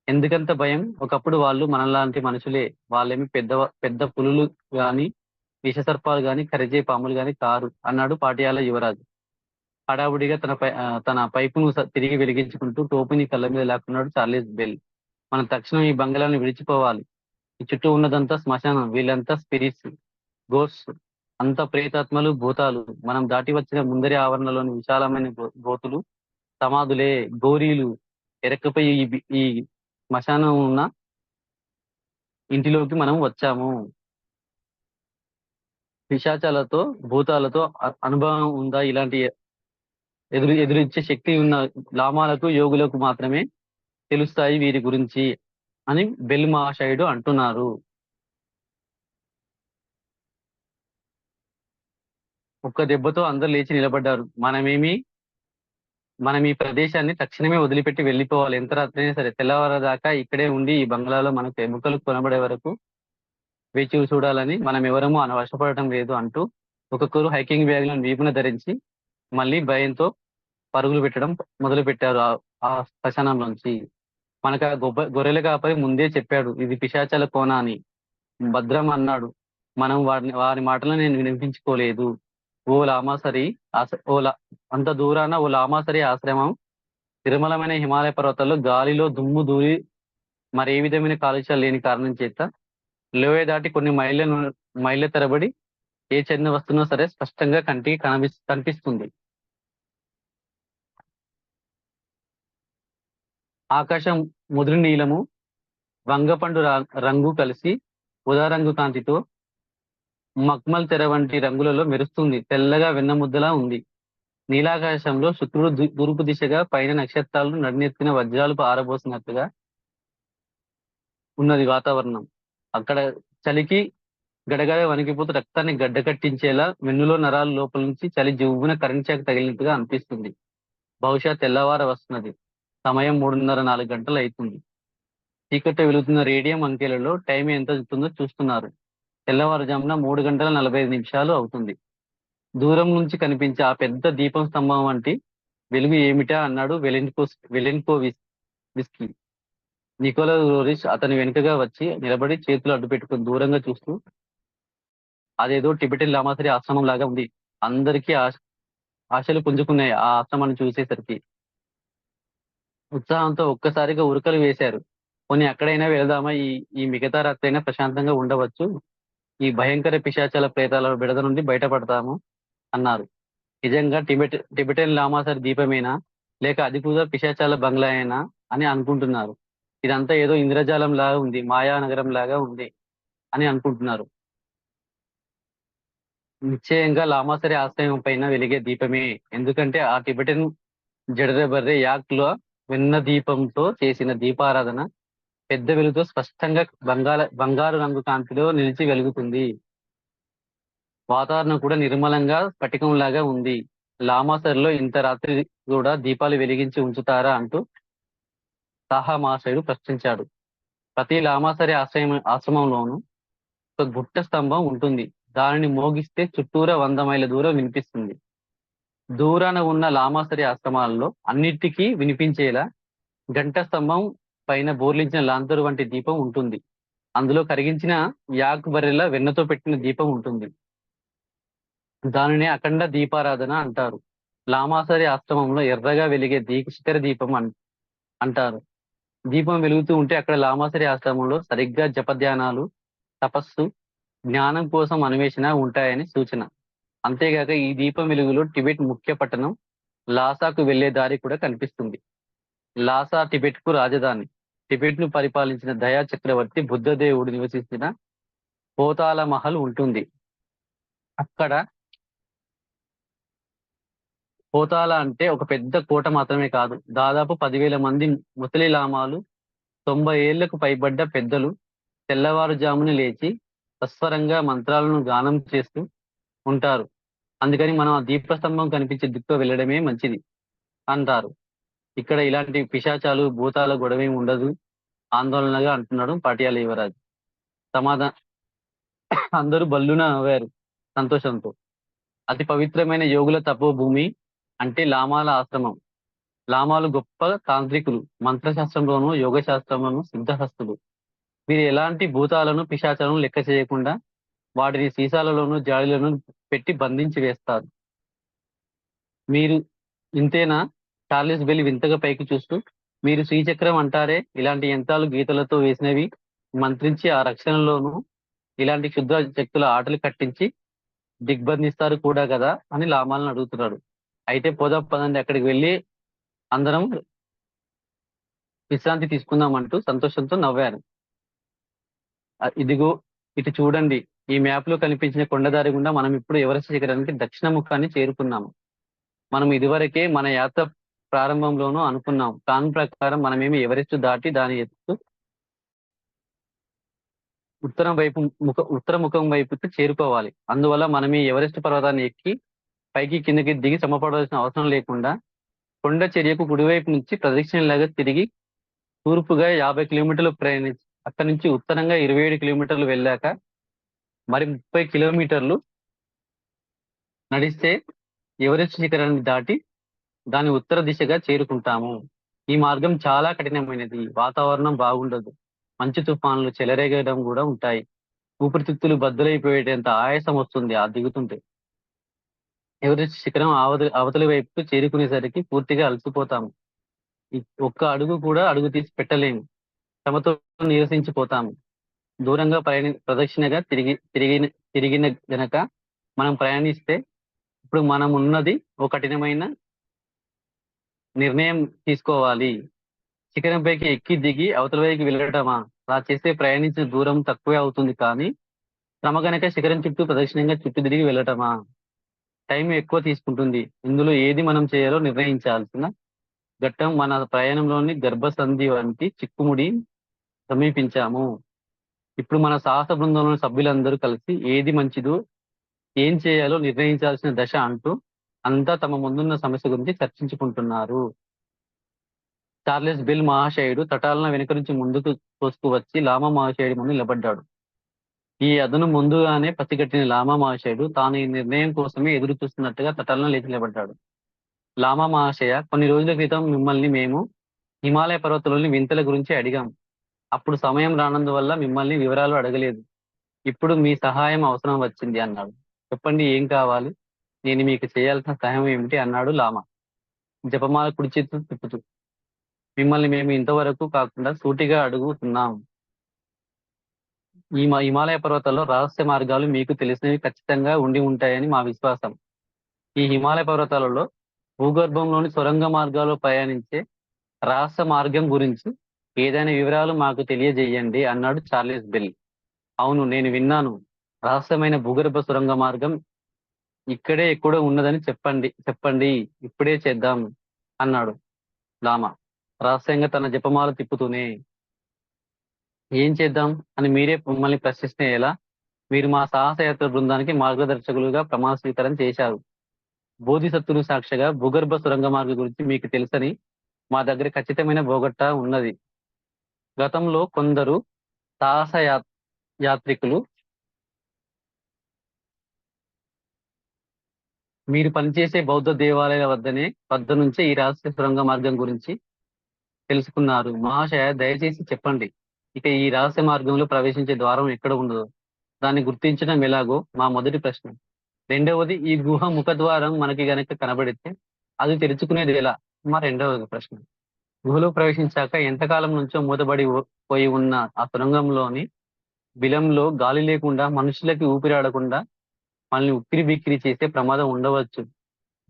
ఎందుకంత భయం? ఒకప్పుడు వాళ్ళు మనలాంటి మనుషులే. వాళ్ళేమి పెద్ద పులులు గాని, విషసర్పాలు గాని, కరిచే పాములు గాని కారు అన్నాడు పాటియాల యువరాజు. హడావుడిగా తన పైపును తిరిగి వెలిగించుకుంటూ టోపీని కళ్ళ మీద లాక్కున్నాడు చార్లెస్ బెల్. మనం తక్షణం ఈ బంగ్లాని విడిచిపోవాలి. ఈ చుట్టూ ఉన్నదంతా శ్మశానం. వీళ్ళంతా స్పిరిట్స్, గోస్ట్, అంతా ప్రేతాత్మలు, భూతాలు. మనం దాటి వచ్చిన ముందరి ఆవరణలోని విశాలమైన గోతులు, సమాధులే, గోరీలు ఎరక్కపోయి ఈ శ్మశానం ఉన్న ఇంటిలోకి మనం వచ్చాము. పిశాచాలతో, భూతాలతో అనుభవం ఉందా? ఇలాంటి ఎదురిచ్చే శక్తి ఉన్న లామాలకు, యోగులకు మాత్రమే తెలుస్తాయి వీరి గురించి అని బెల్ మహాశయుడు అంటున్నారు. ఒక్క దెబ్బతో అందరు లేచి నిలబడ్డారు. మనం ఈ ప్రదేశాన్ని తక్షణమే వదిలిపెట్టి వెళ్ళిపోవాలి. ఎంత రాత్రైనా సరే, తెల్లవారదాకా ఇక్కడే ఉండి ఈ బంగ్లాలో మనకు ఎముకలు కొనబడే వరకు వేచి చూడాలని మనం ఎవరమూ వశపడటం లేదు అంటూ ఒక్కొక్కరు హైకింగ్ బ్యాగ్లను వీపున ధరించి మళ్ళీ భయంతో పరుగులు పెట్టడం మొదలు పెట్టారు ఆ శ్మశానంలోంచి. మనకు ఆ గొర్రెల కాపరి ముందే చెప్పాడు, ఇది పిశాచాల కోన అని. భద్రం అన్నాడు, మనం వారి మాటలను నేను వినిపించుకోలేదు. ఓ లామాసరి అంత దూరాన ఓ లామాసరి ఆశ్రమం నిర్మలమైన హిమాలయ పర్వతాల్లో గాలిలో దుమ్ము దూరి మరే విధమైన కాలుష్యాలు లేని కారణం చేత లోయ దాటి కొన్ని మైళ్ళ తరబడి ఏ చిన్న వస్తువునో సరే స్పష్టంగా కంటికి కనిపిస్తుంది. ఆకాశం ముదురు నీలము వంగపండు రంగు కలిసి ఉదారంగు కాంతితో మక్మల్ తెర వంటి రంగులలో మెరుస్తుంది. తెల్లగా వెన్నముద్దలా ఉంది. నీలాకాశంలో శుక్రుడు తూర్పు దిశగా పైన నక్షత్రాలు నడినెత్తిన వజ్రాలు ఆరబోసినట్టుగా ఉన్నది వాతావరణం. అక్కడ చలికి గడగడ వణికిపోతూ రక్తాన్ని గడ్డకట్టించేలా వెన్నులో నరాలు లోపల నుంచి చలి జివ్వున కరెంట్ షాక్ తగిలినట్టుగా అనిపిస్తుంది. బహుశా తెల్లవార వస్తున్నది. సమయం 3:30-4 గంటలు అవుతుంది. చీకట్లో వెలుగుతున్న రేడియం అంకెలలో టైం ఎంత అవుతుందో చూస్తున్నారు. తెల్లవారుజామున 3:45 అవుతుంది. దూరం నుంచి కనిపించే ఆ పెద్ద దీపం స్తంభం వంటి వెలుగు ఏమిటా అన్నాడు విస్కీ. నికోలా రోరిష్ అతని వెనుకగా వచ్చి నిలబడి చేతులు అడ్డు పెట్టుకుని దూరంగా చూస్తూ, అదేదో టిబెటన్ లామాసరి ఆశ్రమం లాగా ఉంది. అందరికీ ఆశలు పుంజుకున్నాయి ఆ ఆశ్రమాన్ని చూసేసరికి. ఉత్సాహంతో ఒక్కసారిగా ఉరకలు వేశారు. పోనీ అక్కడైనా వెళదామా, ఈ ఈ మిగతా రాత్రైనా ప్రశాంతంగా ఉండవచ్చు, ఈ భయంకర పిశాచాల ప్రేతాల బిడద నుండి బయటపడతాము అన్నారు. నిజంగా టిబెటన్ లామాసరి దీపమేనా, లేక అది కూడా పిశాచాల బంగ్లాయేనా అని అనుకుంటున్నారు. ఇదంతా ఏదో ఇంద్రజాలం లాగా ఉంది, మాయా నగరం లాగా ఉంది అని అనుకుంటున్నారు. నిశ్చయంగా లామాసరి ఆశ్రమం పైన వెలిగే దీపమే. ఎందుకంటే ఆ టిబెటన్ జడరెబర్రె యాక్ లో వెన్న దీపంతో చేసిన దీపారాధన పెద్ద వెలుగుతో స్పష్టంగా బంగారు రంగు కాంతిలో నిలిచి వెలుగుతుంది. వాతావరణం కూడా నిర్మలంగా స్ఫటికంలాగా ఉంది. లామాసరిలో ఇంత రాత్రి కూడా దీపాలు వెలిగించి ఉంచుతారా అంటూ సాహా మహాశయుడు ప్రశ్నించాడు. ప్రతి లామాసరి ఆశ్రమంలోనూ ఒక గుట్ట స్తంభం ఉంటుంది. దానిని మోగిస్తే చుట్టూరా 100 మైళ్ళ దూరం వినిపిస్తుంది. దూరాన ఉన్న లామాసరి ఆశ్రమాలలో అన్నిటికీ వినిపించేలా గంట స్తంభం పైన బోర్లించిన లాంతరు వంటి దీపం ఉంటుంది. అందులో కరిగించిన యాక్ బర్రెల వెన్నతో పెట్టిన దీపం ఉంటుంది. దానిని అఖండ దీపారాధన అంటారు. లామాసరి ఆశ్రమంలో ఎర్రగా వెలిగే శిఖర దీపం అంటారు. దీపం వెలుగుతూ ఉంటే అక్కడ లామాసరి ఆశ్రమంలో సరిగ్గా జపధ్యానాలు, తపస్సు, జ్ఞానం కోసం అన్వేషణ ఉంటాయని సూచన. అంతేగాక ఈ దీపం వెలుగులో టిబెట్ ముఖ్య పట్టణం లాసాకు వెళ్లే దారి కూడా కనిపిస్తుంది. లాసా టిబెట్ కు రాజధాని. టిబెట్ ను పరిపాలించిన దయా చక్రవర్తి బుద్ధదేవుడు నివసించిన పోతాల మహల్ ఉంటుంది. అక్కడ పోతాల అంటే ఒక పెద్ద కోట మాత్రమే కాదు, దాదాపు 10,000 మంది ముసలి లామాలు, 90 ఏళ్లకు పైబడ్డ పెద్దలు తెల్లవారుజామున లేచి సస్వరంగా మంత్రాలను గానం చేస్తూ ఉంటారు. అందుకని మనం ఆ దీపస్తంభం కనిపించే దిక్కు వెళ్ళడమే మంచిది అంటారు. ఇక్కడ ఇలాంటి పిశాచాలు, భూతాల గొడవ ఉండదు ఆందోళనగా అంటున్నాడు పాటియాల యువరాజు. అందరూ బల్లున నవ్వారు సంతోషంతో. అతి పవిత్రమైన యోగుల తపోభూమి అంటే లామాల ఆశ్రమం. లామాలు గొప్ప తాంత్రికులు, మంత్రశాస్త్రంలోనూ యోగ శాస్త్రంలోనూ సిద్ధహస్తులు. వీరు ఎలాంటి భూతాలను, పిశాచాలను లెక్క చేయకుండా వాటిని సీసాలలోనూ జాడీలను పెట్టి బంధించి వేస్తారు. మీరు ఇంతేనా? చార్లెస్ బెల్ వింతగా పైకి చూస్తూ, మీరు శ్రీచక్రం అంటారే, ఇలాంటి యంత్రాలు గీతలతో వేసినవి మంత్రించి ఆ రక్షణలోనూ ఇలాంటి క్షుద్ర శక్తుల ఆటలు కట్టించి దిగ్బంధిస్తారు కూడా కదా అని లామాలను అడుగుతున్నాడు. అయితే పదండి, అక్కడికి వెళ్ళి అందరం విశ్రాంతి తీసుకుందాం అంటూ సంతోషంతో నవ్వారు. ఇదిగో ఇటు చూడండి, ఈ మ్యాప్ లో కనిపించిన కొండదారి గుండా మనం ఇప్పుడు ఎవరెస్ట్ శిఖరానికి దక్షిణ ముఖాన్ని చేరుకున్నాము. మనం ఇదివరకే మన యాత్ర ప్రారంభంలోనూ అనుకున్నాం. ప్లాన్ ప్రకారం మనమేమి ఎవరెస్ట్ దాటి దాని ఎత్తు ఉత్తర ముఖం వైపుకి చేరుకోవాలి. అందువల్ల మనం ఈ ఎవరెస్ట్ పర్వతాన్ని ఎక్కి పైకి కిందకి దిగి శ్రమపడవలసిన అవసరం లేకుండా కొండ చర్యకు కుడివైపు నుంచి ప్రదక్షిణలాగా తిరిగి తూర్పుగా 50 కిలోమీటర్లు ప్రయాణించి అక్కడి నుంచి ఉత్తరంగా 27 కిలోమీటర్లు వెళ్ళాక మరి 30 కిలోమీటర్లు నడిస్తే ఎవరెస్ట్ శిఖరాన్ని దాటి దాని ఉత్తర దిశగా చేరుకుంటాము. ఈ మార్గం చాలా కఠినమైనది, వాతావరణం బాగుండదు, మంచు తుఫాన్లు చెలరేగడం కూడా ఉంటాయి. ఊపిరితిత్తులు బద్దలైపోయేటంత ఆయాసం వస్తుంది ఆ దిగుతుంటే. ఎవరెస్ట్ శిఖరం అవతలి వైపుకు చేరుకునేసరికి పూర్తిగా అలసిపోతాము. ఒక్క అడుగు కూడా అడుగు తీసి పెట్టలేము. శ్రమతో నీరసించిపోతాము. దూరంగా ప్రదక్షిణగా తిరిగిన గనక మనం ప్రయాణిస్తే ఇప్పుడు మనం ఉన్నది ఒక కఠినమైన నిర్ణయం తీసుకోవాలి. శిఖరంపైకి ఎక్కి దిగి అవతల వైపుకి వెళ్ళటమా? అలా చేస్తే ప్రయాణించిన దూరం తక్కువే అవుతుంది కానీ శ్రమ గనక శిఖరం చుట్టూ ప్రదక్షిణంగా చుట్టూ తిరిగి వెళ్ళటమా? టైం ఎక్కువ తీసుకుంటుంది. ఇందులో ఏది మనం చేయాలో నిర్ణయించాల్సిన ఘట్టం మన ప్రయాణంలోని గర్భసంధి వంటి చిక్కుముడి సమీపించాము. ఇప్పుడు మన సాహస బృందంలోని సభ్యులందరూ కలిసి ఏది మంచిదో ఏం చేయాలో నిర్ణయించాల్సిన దశ అంటూ అంతా తమ ముందున్న సమస్య గురించి చర్చించుకుంటున్నారు. చార్లెస్ బెల్ మహాశయుడు తటాలన వెనుక నుంచి ముందుకు తోసుకువచ్చి లామా మహాశయుడి ముందు నిలబడ్డాడు. ఈ అదను ముందుగానే పసిగట్టిన లామా మహాశయుడు తాను ఈ నిర్ణయం కోసమే ఎదురు చూస్తున్నట్టుగా తటాలన లేచి నిలబడ్డాడు. లామా మహాశయ, కొన్ని రోజుల క్రితం మిమ్మల్ని మేము హిమాలయ పర్వతాల్లోని వింతల గురించి అడిగాం. అప్పుడు సమయం రానందువల్ల మిమ్మల్ని వివరాలు అడగలేదు. ఇప్పుడు మీ సహాయం అవసరం వచ్చింది అన్నాడు. చెప్పండి, ఏం కావాలి? నేను మీకు చేయాల్సిన సహాయం ఏమిటి అన్నాడు లామా జపమాల కుడి చేతితో తిప్పుతూ. మిమ్మల్ని మేము ఇంతవరకు కాకుండా సూటిగా అడుగుతున్నాం. ఈ హిమాలయ పర్వతాల్లో రహస్య మార్గాలు మీకు తెలిసినవి ఖచ్చితంగా ఉండి ఉంటాయని మా విశ్వాసం. ఈ హిమాలయ పర్వతాలలో భూగర్భంలోని సొరంగ మార్గాలు ప్రయాణించే రహస్య మార్గం గురించి ఏదైనా వివరాలు మాకు తెలియజేయండి అన్నాడు చార్లెస్ బెల్. అవును, నేను విన్నాను. రహస్యమైన భూగర్భ సొరంగ మార్గం ఇక్కడే ఎక్కడో ఉన్నదని చెప్పండి, ఇప్పుడే చేద్దాం అన్నాడు లామా రహస్యంగా తన జపమాల తిప్పుతూనే. ఏం చేద్దాం అని మీరే మమ్మల్ని ప్రశ్నిస్తే ఎలా? మీరు మా సాహసయాత్ర బృందానికి మార్గదర్శకులుగా ప్రమాణ స్వీకారం చేశారు. బోధిసత్తులు సాక్షిగా భూగర్భ సొరంగ మార్గం గురించి మీకు తెలుసని మా దగ్గర ఖచ్చితమైన బోగట్టా ఉన్నది. గతంలో కొందరు సాహస యాత్రికులు మీరు పనిచేసే బౌద్ధ దేవాలయాల వద్ద నుంచే ఈ రహస్య సొరంగ మార్గం గురించి తెలుసుకున్నారు. మహాశయ, దయచేసి చెప్పండి, ఇక ఈ రహస్య మార్గంలో ప్రవేశించే ద్వారం ఎక్కడ ఉండదు, దాన్ని గుర్తించడం ఎలాగో మా మొదటి ప్రశ్న. రెండవది, ఈ గుహ ముఖద్వారం మనకి గనక కనబడితే అది తెరుచుకునేది ఎలా? మా రెండవ ప్రశ్న. గుహలో ప్రవేశించాక ఎంతకాలం నుంచో మూతబడి పోయి ఉన్న ఆ సొరంగంలోని బిలంలో గాలి లేకుండా మనుషులకి ఊపిరాడకుండా మనల్ని ఉక్కిరి బిక్కిరి చేసే ప్రమాదం ఉండవచ్చు.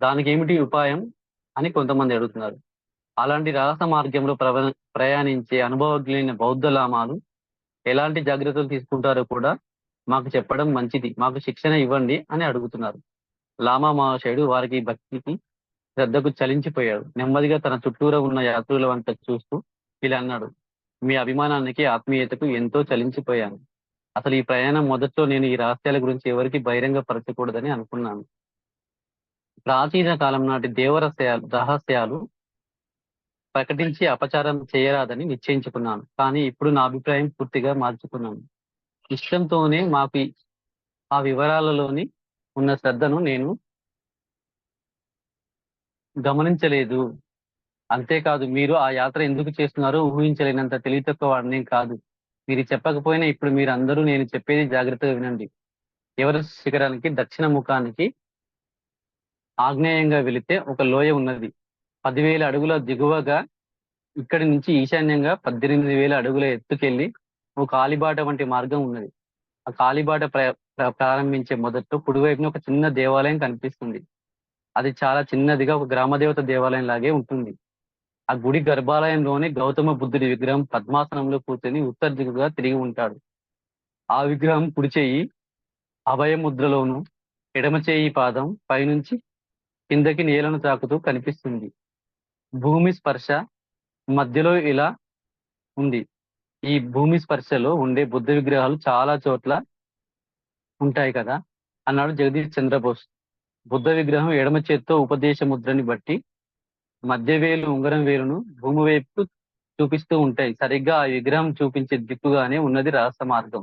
దానికి ఏమిటి ఉపాయం అని కొంతమంది అడుగుతున్నారు. అలాంటి రహస్య మార్గంలో ప్రయాణించే అనుభవజ్ఞులైన బౌద్ధ లామాలు ఎలాంటి జాగ్రత్తలు తీసుకుంటారో కూడా మాకు చెప్పడం మంచిది. మాకు శిక్షణ ఇవ్వండి అని అడుగుతున్నారు. లామా మహాశయుడు వారికి భక్తికి శ్రద్ధకు చలించిపోయాడు. నెమ్మదిగా తన చుట్టూరా ఉన్న యాత్రుల వంట చూస్తూ ఇలా అన్నాడు. మీ అభిమానానికి, ఆత్మీయతకు ఎంతో చలించిపోయాను. అసలు ఈ ప్రయాణం మొదట్లో నేను ఈ రహస్యాల గురించి ఎవరికి బహిరంగ పరచకూడదని అనుకున్నాను. ప్రాచీన కాలం నాటి రహస్యాలు ప్రకటించి అపచారం చేయరాదని నిశ్చయించుకున్నాను. కానీ ఇప్పుడు నా అభిప్రాయం పూర్తిగా మార్చుకున్నాను. ఇష్టంతోనే మాకు ఆ వివరాలలోని ఉన్న శ్రద్ధను నేను గమనించలేదు. అంతేకాదు, మీరు ఆ యాత్ర ఎందుకు చేస్తున్నారో ఊహించలేనంత తెలివి తక్కువ వాడిని కాదు. మీరు చెప్పకపోయినా ఇప్పుడు మీరు అందరూ నేను చెప్పేది జాగ్రత్తగా వినండి. ఎవరెస్ట్ శిఖరానికి దక్షిణ ముఖానికి ఆగ్నేయంగా వెళితే ఒక లోయ ఉన్నది. 10,000 అడుగుల దిగువగా ఇక్కడి నుంచి ఈశాన్యంగా 18,000 అడుగుల ఎత్తుకెళ్లి ఒక కాలిబాట వంటి మార్గం ఉన్నది. ఆ కాలిబాట ప్రారంభించే మొదట్లో కుడివైపున ఒక చిన్న దేవాలయం కనిపిస్తుంది. అది చాలా చిన్నదిగా ఒక గ్రామదేవత దేవాలయం లాగే ఉంటుంది. ఆ గుడి గర్భాలయంలోనే గౌతమ బుద్ధుడి విగ్రహం పద్మాసనంలో కూర్చొని ఉత్తర దిగుగా తిరిగి ఉంటాడు. ఆ విగ్రహం కుడి చేయి అభయముద్రలోను, ఎడమ చేయి పాదం పైనుంచి కిందకి నేలను తాకుతూ కనిపిస్తుంది. భూమి స్పర్శ మధ్యలో ఇలా ఉంది. ఈ భూమి స్పర్శలో ఉండే బుద్ధ విగ్రహాలు చాలా చోట్ల ఉంటాయి కదా అన్నాడు జగదీష్ చంద్రబోస్. బుద్ధ విగ్రహం ఎడమ చేత్తో ఉపదేశ ముద్రని బట్టి మధ్య వేలు, ఉంగరం వేలును భూమి వైపు చూపిస్తూ ఉంటాయి. సరిగ్గా ఆ విగ్రహం చూపించే దిక్కుగానే ఉన్నది రహస్య మార్గం.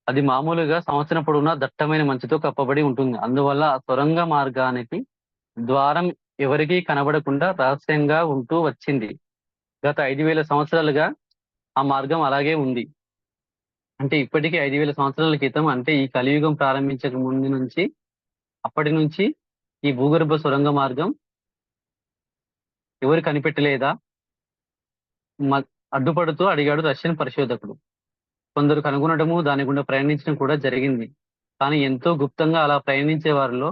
అది మామూలుగా సంవత్సరం పొడవునా దట్టమైన మంచుతో కప్పబడి ఉంటుంది. అందువల్ల ఆ సొరంగ మార్గానికి ద్వారం ఎవరికీ కనబడకుండా రహస్యంగా ఉంటూ వచ్చింది. గత 5,000 సంవత్సరాలుగా ఆ మార్గం అలాగే ఉంది. అంటే ఇప్పటికి 5,000 సంవత్సరాల క్రితం, అంటే ఈ కలియుగం ప్రారంభించక ముందు నుంచి, అప్పటి నుంచి ఈ భూగర్భ సొరంగ మార్గం ఎవరు కనిపెట్టలేదా? అడ్డుపడుతూ అడిగాడు రష్యన్ పరిశోధకుడు. కొందరు కనుగొనడము, దాని గుండా ప్రయాణించడం కూడా జరిగింది. కానీ ఎంతో గుప్తంగా అలా ప్రయాణించే వారిలో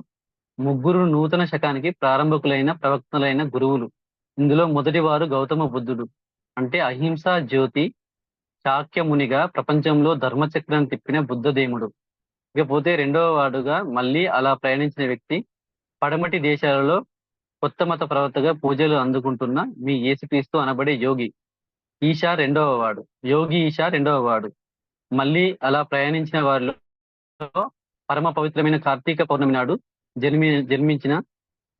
ముగ్గురు నూతన శకానికి ప్రారంభకులైన ప్రవక్తలైన గురువులు. ఇందులో మొదటి వారు గౌతమ బుద్ధుడు, అంటే అహింస జ్యోతి శాక్యమునిగా ప్రపంచంలో ధర్మచక్రాన్ని తిప్పిన బుద్ధదేముడు. ఇకపోతే రెండవ వాడుగా మళ్ళీ అలా ప్రయాణించిన వ్యక్తి, పడమటి దేశాలలో కొత్త మత ప్రవర్తగా పూజలు అందుకుంటున్న మీ యేసుక్రీస్తు అనబడే యోగి ఈశా రెండవ వాడు. యోగి ఈశా రెండవ వాడు. మళ్ళీ అలా ప్రయాణించిన వారిలో పరమ పవిత్రమైన కార్తీక పౌర్ణమి నాడు జన్మించిన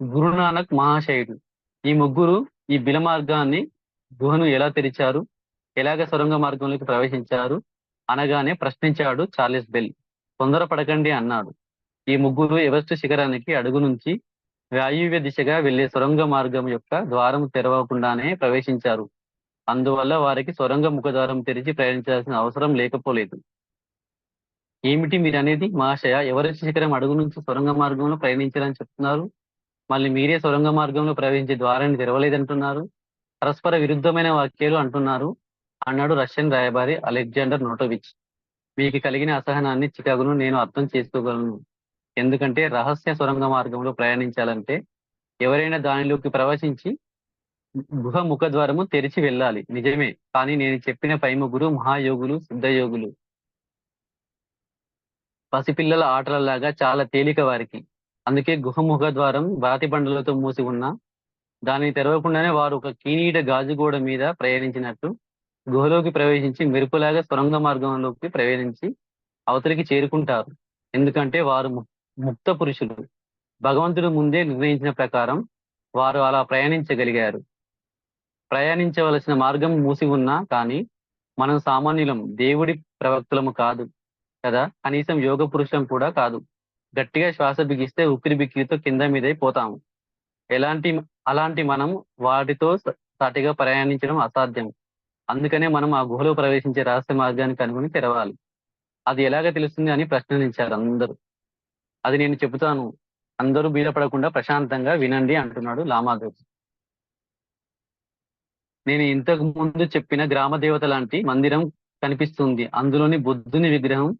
గురునానక్ మహాశయుడు. ఈ ముగ్గురు ఈ బిల మార్గాన్ని, గుహను ఎలా తెరిచారు, ఎలాగ సొరంగ మార్గంలోకి ప్రవేశించారు అనగానే ప్రశ్నించాడు చార్లెస్ బెల్. తొందరపడకండి అన్నాడు. ఈ ముగ్గురు ఎవరెస్ట్ శిఖరానికి అడుగు నుంచి వాయువ్య దిశగా వెళ్లే సొరంగ మార్గం యొక్క ద్వారం తెరవకుండానే ప్రవేశించారు. అందువల్ల వారికి సొరంగ ముఖద్వారం తెరిచి ప్రయాణించాల్సిన అవసరం లేకపోలేదు. ఏమిటి మీరు అనేది మహాశయ? ఎవరెస్ట్ శిఖరం అడుగు నుంచి సొరంగ మార్గంలో ప్రయాణించాలని చెప్తున్నారు, మళ్ళీ మీరే సొరంగ మార్గంలో ప్రవేశించే ద్వారాన్ని తెరవలేదంటున్నారు, పరస్పర విరుద్ధమైన వాక్యాలు అంటున్నారు అన్నాడు రష్యన్ రాయబారి అలెగ్జాండర్ నోటోవిచ్. మీకు కలిగిన అసహనాన్ని, చికాకును నేను అర్థం చేసుకోగలను. ఎందుకంటే రహస్య సొరంగ మార్గంలో ప్రయాణించాలంటే ఎవరైనా దానిలోకి ప్రవేశించి గుహ ముఖద్వారము తెరిచి వెళ్ళాలి, నిజమే. కానీ నేను చెప్పిన పై ముగ్గురు మహాయోగులు, సిద్ధయోగులు. పసిపిల్లల ఆటలలాగా చాలా తేలిక వారికి. అందుకే గుహ ముఖద్వారం బాతి బండలతో మూసి ఉన్న దానిని తెరవకుండానే వారు ఒక కీనీడ గాజు గోడ మీద ప్రయాణించినట్టు గుహలోకి ప్రవేశించి మెరుపులాగా సొరంగ మార్గంలోకి ప్రవేశించి అవతలికి చేరుకుంటారు. ఎందుకంటే వారు ముక్త పురుషులు. భగవంతుడు ముందే నిర్ణయించిన ప్రకారం వారు అలా ప్రయాణించగలిగారు. ప్రయాణించవలసిన మార్గం మూసి ఉన్నా కానీ మనం సామాన్యులం, దేవుడి ప్రవక్తులము కాదు కదా, కనీసం యోగ పురుషులం కూడా కాదు. గట్టిగా శ్వాస బిగిస్తే ఉక్కిరి బిక్కిరితో కింద మీదై పోతాము. అలాంటి మనం వాటితో సాటిగా ప్రయాణించడం అసాధ్యం. అందుకనే మనం ఆ గుహలో ప్రవేశించే రహస్య మార్గాన్ని కనుగొని తెరవాలి. అది ఎలాగ తెలుస్తుంది అని ప్రశ్నించారు అందరూ. అది నేను చెబుతాను, అందరూ బీదపడకుండా ప్రశాంతంగా వినండి అంటున్నాడు లామాదోస్. నేను ఇంతకు ముందు చెప్పిన గ్రామ దేవత లాంటి మందిరం కనిపిస్తుంది. అందులోని బుద్ధుని విగ్రహం